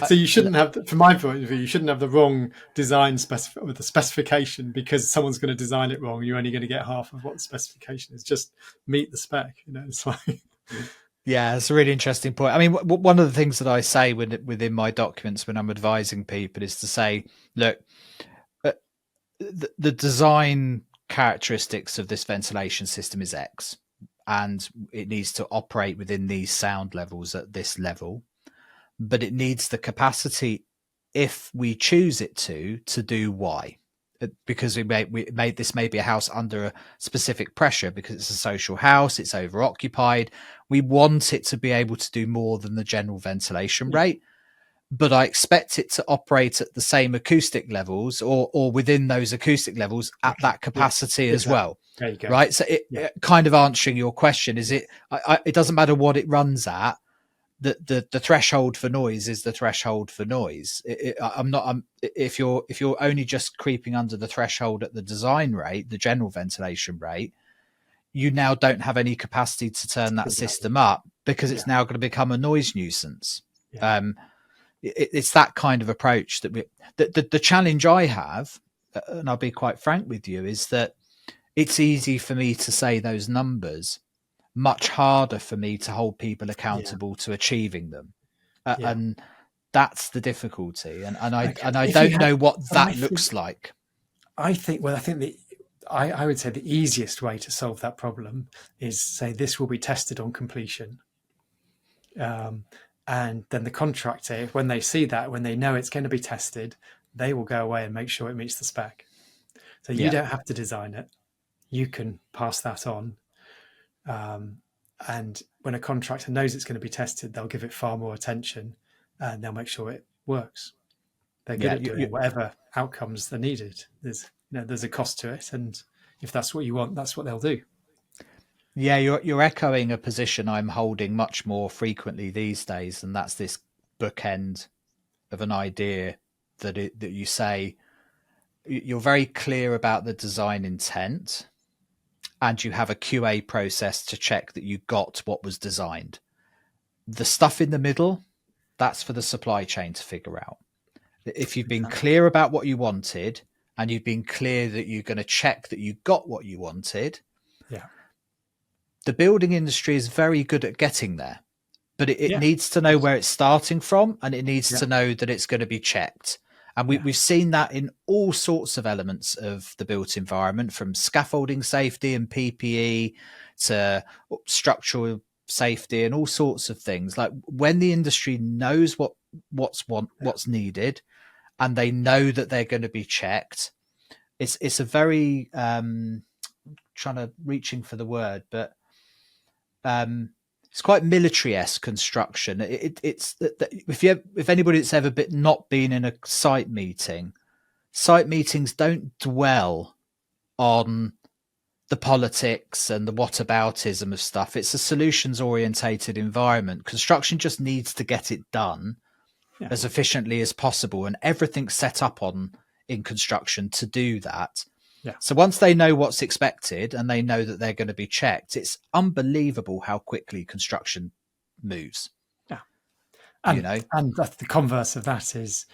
So you shouldn't have, from my point of view, you shouldn't have the wrong design with the specification, because someone's going to design it wrong. You're only going to get half of what the specification is. Just meet the spec. It's like. Yeah, it's a really interesting point. I mean, one of the things that I say within my documents when I'm advising people is to say, look, the design characteristics of this ventilation system is X, and it needs to operate within these sound levels at this level, but it needs the capacity, if we choose it to do Y, because we made this may be a house under a specific pressure because it's a social house, it's over occupied. We want it to be able to do more than the general ventilation rate, but I expect it to operate at the same acoustic levels or within those acoustic levels at that capacity as well. There you go. Right. So it kind of answering your question, is it doesn't matter what it runs at. The threshold for noise is the threshold for noise. If you're only just creeping under the threshold at the design rate, the general ventilation rate, you now don't have any capacity to turn that system up, because it's now going to become a noise nuisance. It's that kind of approach that the challenge I have, and I'll be quite frank with you, is that it's easy for me to say those numbers, much harder for me to hold people accountable to achieving them. And that's the difficulty. And I don't know what that looks like. I think I would say the easiest way to solve that problem is say this will be tested on completion. And then the contractor, when they see that, when they know it's going to be tested, they will go away and make sure it meets the spec. So you don't have to design it. You can pass that on. And when a contractor knows it's going to be tested, they'll give it far more attention, and they'll make sure it works. They're good at doing whatever outcomes are needed. There's a cost to it, and if that's what you want, that's what they'll do. Yeah, you're echoing a position I'm holding much more frequently these days, and that's this bookend of an idea that you say you're very clear about the design intent, and you have a QA process to check that you got what was designed. The stuff in the middle, that's for the supply chain to figure out. If you've been clear about what you wanted, and you've been clear that you're going to check that you got what you wanted, the building industry is very good at getting there, but it needs to know where it's starting from, and it needs to know that it's going to be checked. And we've seen that in all sorts of elements of the built environment, from scaffolding safety and PPE to structural safety and all sorts of things. Like, when the industry knows what's needed, and they know that they're going to be checked, it's a very reaching for the word, but it's quite military-esque construction. It's if anybody that's ever not been in a site meetings don't dwell on the politics and the whataboutism of stuff. It's a solutions-orientated environment. Construction just needs to get it done as efficiently as possible, and everything's set up in construction to do that. So once they know what's expected and they know that they're going to be checked, it's unbelievable how quickly construction moves. And the converse of that is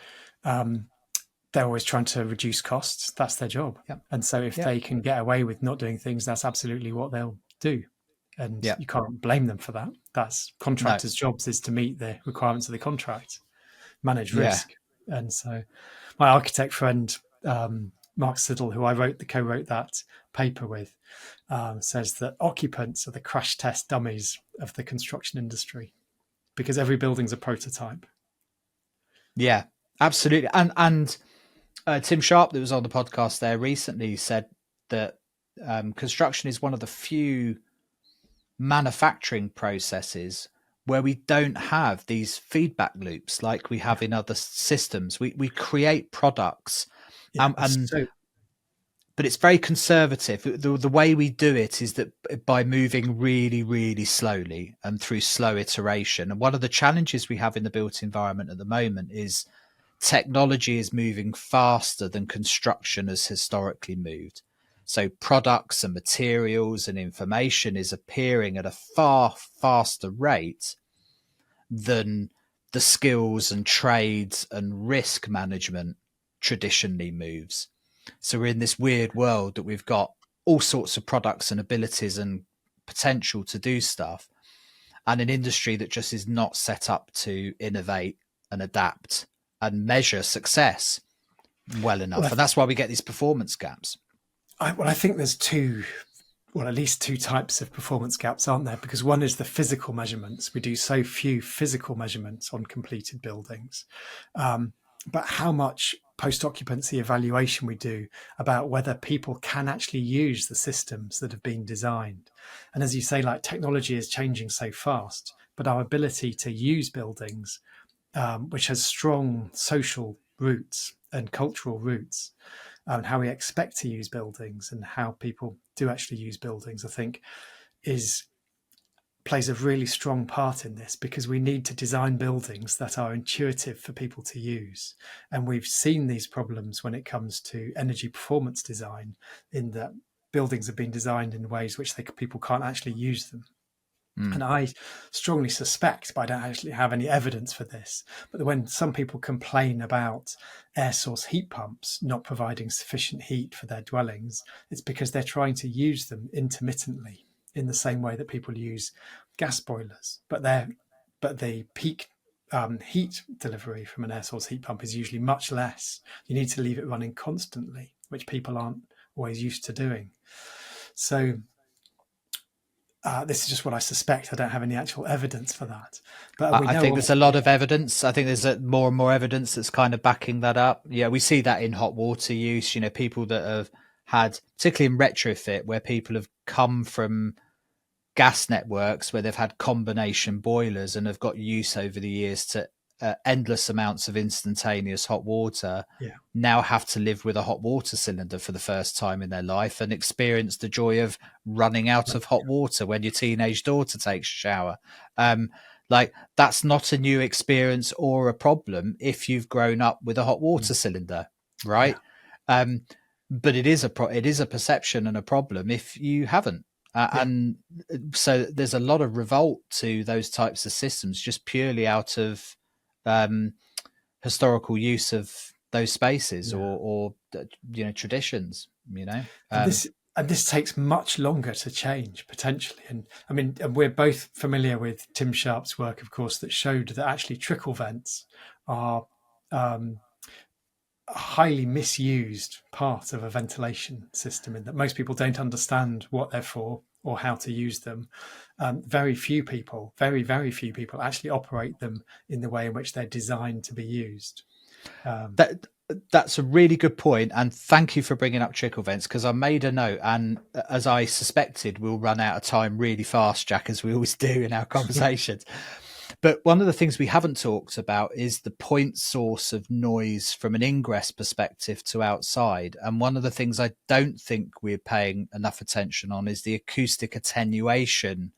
they're always trying to reduce costs. That's their job. And so if they can get away with not doing things, that's absolutely what they'll do. And you can't blame them for that. That's contractors' jobs, is to meet the requirements of the contract, manage risk. And so my architect friend, Mark Siddle, who I co-wrote that paper with, says that occupants are the crash test dummies of the construction industry, because every building's a prototype. Yeah, absolutely. And Tim Sharp, that was on the podcast there recently, said that construction is one of the few manufacturing processes where we don't have these feedback loops like we have Yeah. in other systems. We create products, Yeah. and but it's very conservative. The way we do it is that by moving really, really slowly and through slow iteration. And one of the challenges we have in the built environment at the moment is technology is moving faster than construction has historically moved. So products and materials and information is appearing at a far faster rate than the skills and trades and risk management traditionally moves. So we're in this weird world that we've got all sorts of products and abilities and potential to do stuff, and an industry that just is not set up to innovate and adapt and measure success well enough. And that's why we get these performance gaps. I think there's at least two types of performance gaps, aren't there? Because one is the physical measurements. We do so few physical measurements on completed buildings. But how much post-occupancy evaluation we do about whether people can actually use the systems that have been designed. And as you say, like, technology is changing so fast, but our ability to use buildings, which has strong social roots and cultural roots, and how we expect to use buildings and how people do actually use buildings, I think plays a really strong part in this, because we need to design buildings that are intuitive for people to use. And we've seen these problems when it comes to energy performance design, in that buildings have been designed in ways which people can't actually use them. And I strongly suspect, but I don't actually have any evidence for this, but when some people complain about air source heat pumps not providing sufficient heat for their dwellings, it's because they're trying to use them intermittently in the same way that people use gas boilers. But the peak heat delivery from an air source heat pump is usually much less. You need to leave it running constantly, which people aren't always used to doing. So this is just what I suspect. I don't have any actual evidence for that. But I think there's a lot of evidence. I think there's more and more evidence that's kind of backing that up. Yeah, we see that in hot water use. You know, people that have had, particularly in retrofit, where people have come from gas networks where they've had combination boilers and have got use over the years to endless amounts of instantaneous hot water, now have to live with a hot water cylinder for the first time in their life and experience the joy of running out of hot water when your teenage daughter takes a shower. Like, that's not a new experience or a problem if you've grown up with a hot water cylinder, right? But it is a perception and a problem if you haven't. And so there's a lot of revolt to those types of systems just purely out of historical use of those spaces or traditions, and this takes much longer to change, potentially. And I mean, and we're both familiar with Tim Sharp's work, of course, that showed that actually trickle vents are a highly misused part of a ventilation system, in that most people don't understand what they're for or how to use them. Very few people actually operate them in the way in which they're designed to be used. That's a really good point, and thank you for bringing up trickle vents, because I made a note, and as I suspected, we'll run out of time really fast, Jack, as we always do in our conversations. But one of the things we haven't talked about is the point source of noise from an ingress perspective to outside. And one of the things I don't think we're paying enough attention on is the acoustic attenuation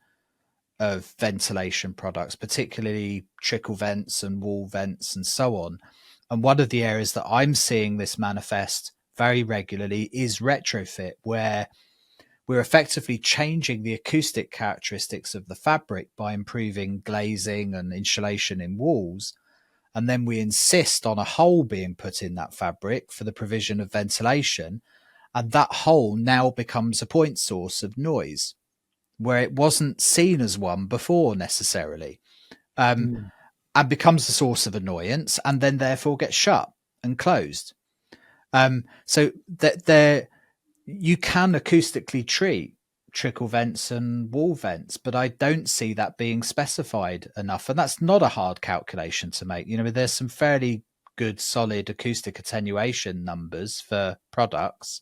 of ventilation products, particularly trickle vents and wall vents and so on. And one of the areas that I'm seeing this manifest very regularly is retrofit, where we're effectively changing the acoustic characteristics of the fabric by improving glazing and insulation in walls. And then we insist on a hole being put in that fabric for the provision of ventilation. And that hole now becomes a point source of noise, where it wasn't seen as one before necessarily, and becomes a source of annoyance, and then therefore gets shut and closed. So that you can acoustically treat trickle vents and wall vents, but I don't see that being specified enough. And that's not a hard calculation to make. There's some fairly good, solid acoustic attenuation numbers for products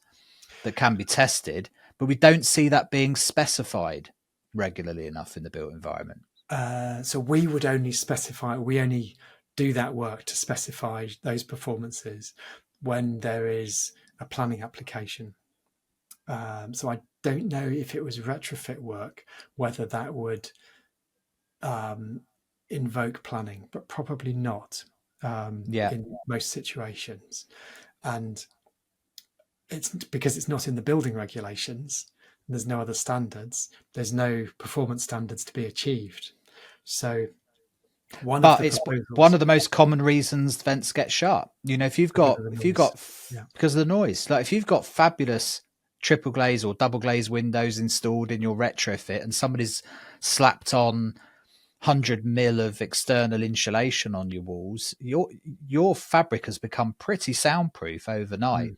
that can be tested, but we don't see that being specified regularly enough in the built environment. So we would only specify, we only do that work to specify those performances when there is a planning application. So I don't know if it was retrofit work, whether that would invoke planning, but probably not Yeah. in most situations. And it's because it's not in the building regulations, and there's no other standards, there's no performance standards to be achieved. So one of But the it's one proposals, of the most common reasons vents get shut. You know, because of the noise. Yeah. because of the noise, like if you've got fabulous triple glaze or double glaze windows installed in your retrofit and somebody's slapped on 100 mil of external insulation on your walls, your fabric has become pretty soundproof overnight.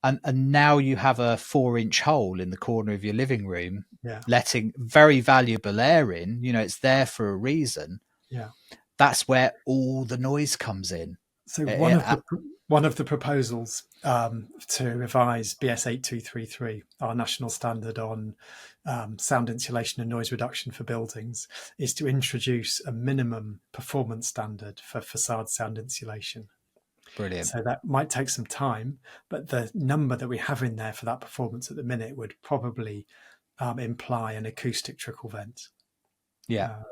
Mm, And now you have a 4-inch hole in the corner of your living room, yeah. letting very valuable air in. You know, it's there for a reason. Yeah. That's where all the noise comes in. So Eh, eh, one of the proposals to revise BS 8233, our national standard on sound insulation and noise reduction for buildings, is to introduce a minimum performance standard for facade sound insulation. Brilliant. So that might take some time, but the number that we have in there for that performance at the minute would probably imply an acoustic trickle vent. Yeah. Uh,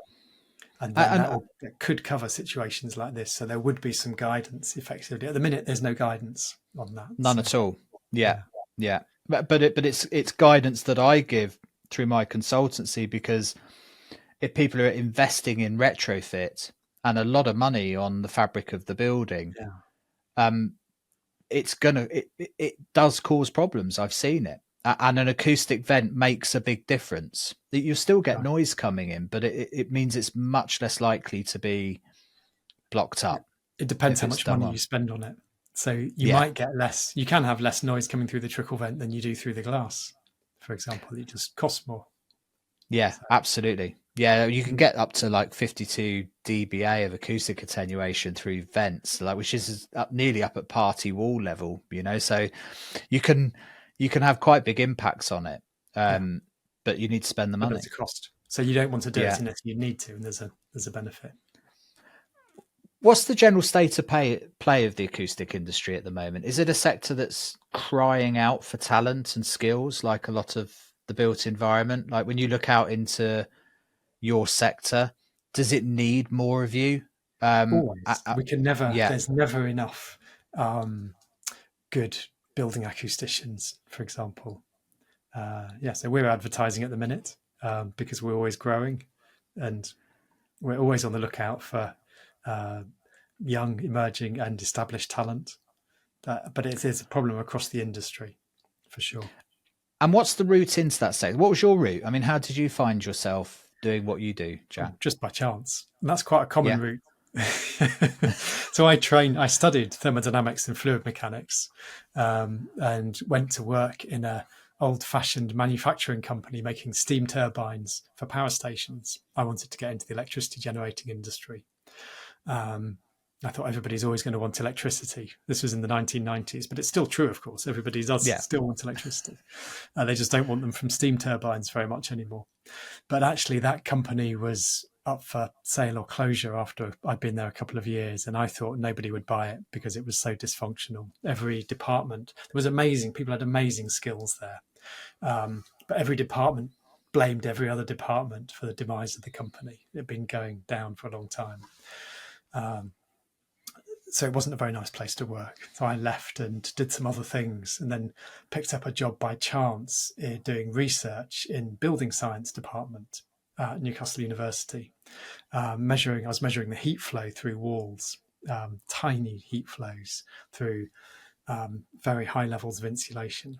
and then And that could cover situations like this. So there would be some guidance effectively. At the minute, there's no guidance on that. none So, at all. Yeah. yeah. Yeah. But it's guidance that I give through my consultancy, because if people are investing in retrofit and a lot of money on the fabric of the building, Yeah. um, it does cause problems. I've seen it. And an acoustic vent makes a big difference. You still get Right. noise coming in, but it means it's much less likely to be blocked up It depends if how it's much done money well. you spend on it. So you Yeah, might get less, you can have less noise coming through the trickle vent than you do through the glass, for example. It just costs more. yeah, So, absolutely. Yeah, you can get up to like 52 dBA of acoustic attenuation through vents, like which is nearly up at party wall level. You know, so you can have quite big impacts on it, yeah, but you need to spend the but money. there's a cost. So you don't want to do it Yeah. unless you need to, and there's a benefit. What's the general state of play of the acoustic industry at the moment? Is it a sector that's crying out for talent and skills, like a lot of the built environment? Like when you look out into your sector, does it need more of you? Always. We can never, Yeah, there's never enough good building acousticians, for example. Yeah, so we're advertising at the minute because we're always growing and we're always on the lookout for uh, young, emerging, and established talent. But it is a problem across the industry, for sure. and what's the route into that sector? What was your route? I mean, how did you find yourself doing what you do, Jack? Just by chance. And that's quite a common Yeah, route. So I studied thermodynamics and fluid mechanics, and went to work in a old-fashioned manufacturing company making steam turbines for power stations. I wanted to get into the electricity generating industry. Um, I thought everybody's always going to want electricity. This was in the 1990s, but it's still true, of course. Everybody does yeah, still want electricity. They just don't want them from steam turbines very much anymore. But actually, that company was up for sale or closure after I'd been there a couple of years, and I thought nobody would buy it because it was so dysfunctional. Every department, it was amazing. People had amazing skills there, but every department blamed every other department for the demise of the company. It had been going down for a long time. So it wasn't a very nice place to work. So I left and did some other things, and then picked up a job by chance doing research in building science department at Newcastle University. I was measuring the heat flow through walls, tiny heat flows through very high levels of insulation.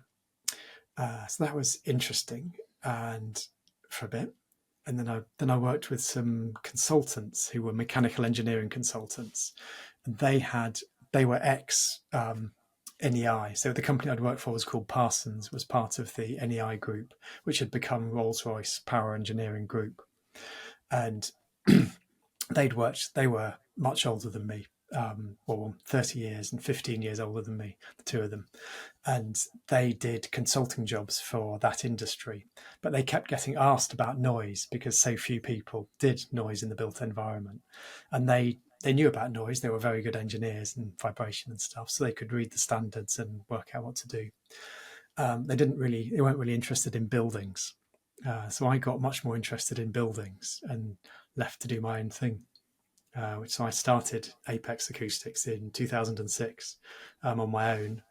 So that was interesting, and for a bit. And then I worked with some consultants who were mechanical engineering consultants, and they were ex NEI. So the company I'd worked for was called Parsons, was part of the NEI group, which had become Rolls-Royce Power Engineering Group. And they were much older than me. or 30 years and 15 years older than me, the two of them. And they did consulting jobs for that industry, but they kept getting asked about noise because so few people did noise in the built environment. And they knew about noise. They were very good engineers and vibration and stuff, so they could read the standards and work out what to do. They weren't really interested in buildings. So I got much more interested in buildings and left to do my own thing. So I started Apex Acoustics in 2006 on my own,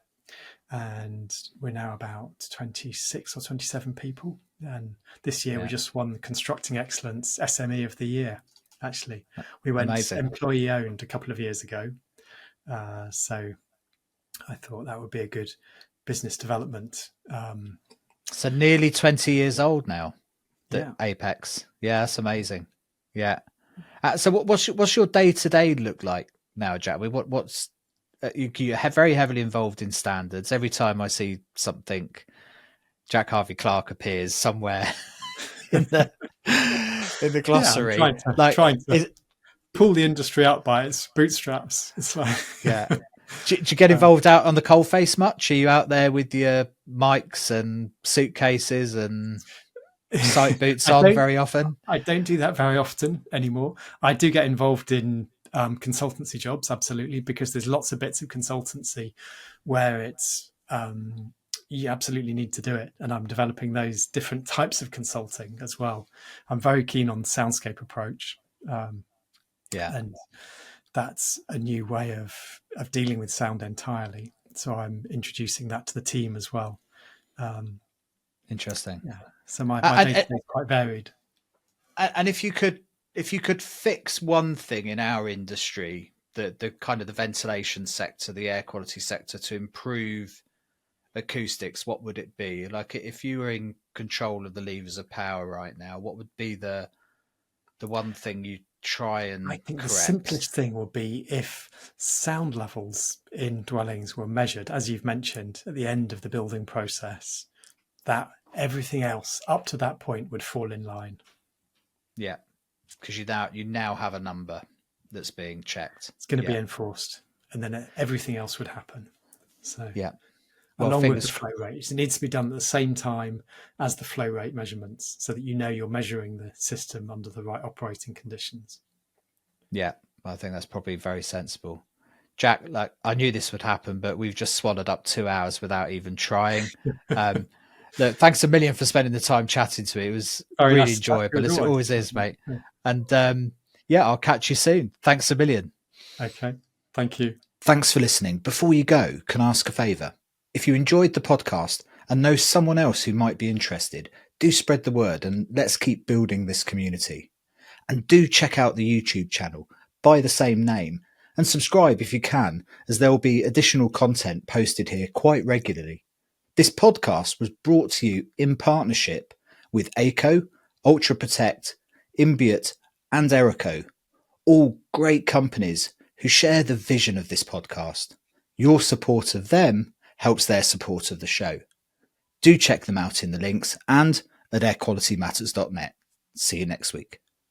and we're now about 26 or 27 people. And this year we just won the Constructing Excellence SME of the Year. Actually, we went employee owned a couple of years ago, so I thought that would be a good business development. So nearly 20 years old now, Apex. Yeah, that's amazing. Yeah. So what's your day-to-day look like now, Jack? What's you're very heavily involved in standards. Every time I see something, Jack Harvie-Clark appears somewhere in the glossary. Yeah, I'm trying to pull the industry up by its bootstraps. It's like Do you get involved out on the coalface much? Are you out there with your mics and suitcases and sight boots on very often? I don't do that very often anymore. I do get involved in consultancy jobs, absolutely, because there's lots of bits of consultancy where it's you absolutely need to do it, and I'm developing those different types of consulting as well. I'm very keen on the soundscape approach, and that's a new way of dealing with sound entirely. So I'm introducing that to the team as well. Interesting. Yeah. So my day-to-day is quite varied. And if you could fix one thing in our industry, the kind of the ventilation sector, the air quality sector, to improve acoustics, what would it be? Like, if you were in control of the levers of power right now, what would be the one thing you try and I think correct? The simplest thing would be if sound levels in dwellings were measured, as you've mentioned, at the end of the building process, that everything else up to that point would fall in line. Yeah, because you now have a number that's being checked. It's going to be enforced, and then everything else would happen. So well, along with the flow rates, it needs to be done at the same time as the flow rate measurements, so that you're measuring the system under the right operating conditions. Yeah, I think that's probably very sensible. Jack, like, I knew this would happen, but we've just swallowed up 2 hours without even trying. Look, thanks a million for spending the time chatting to me. It was really enjoyable, as it always is, mate. And I'll catch you soon. Thanks a million. Okay, thank you. Thanks for listening. Before you go, can I ask a favour? If you enjoyed the podcast and know someone else who might be interested, do spread the word and let's keep building this community. And do check out the YouTube channel by the same name and subscribe if you can, as there will be additional content posted here quite regularly. This podcast was brought to you in partnership with ACO, Ultra Protect, Imbiot and Erico, all great companies who share the vision of this podcast. Your support of them helps their support of the show. Do check them out in the links and at airqualitymatters.net. See you next week.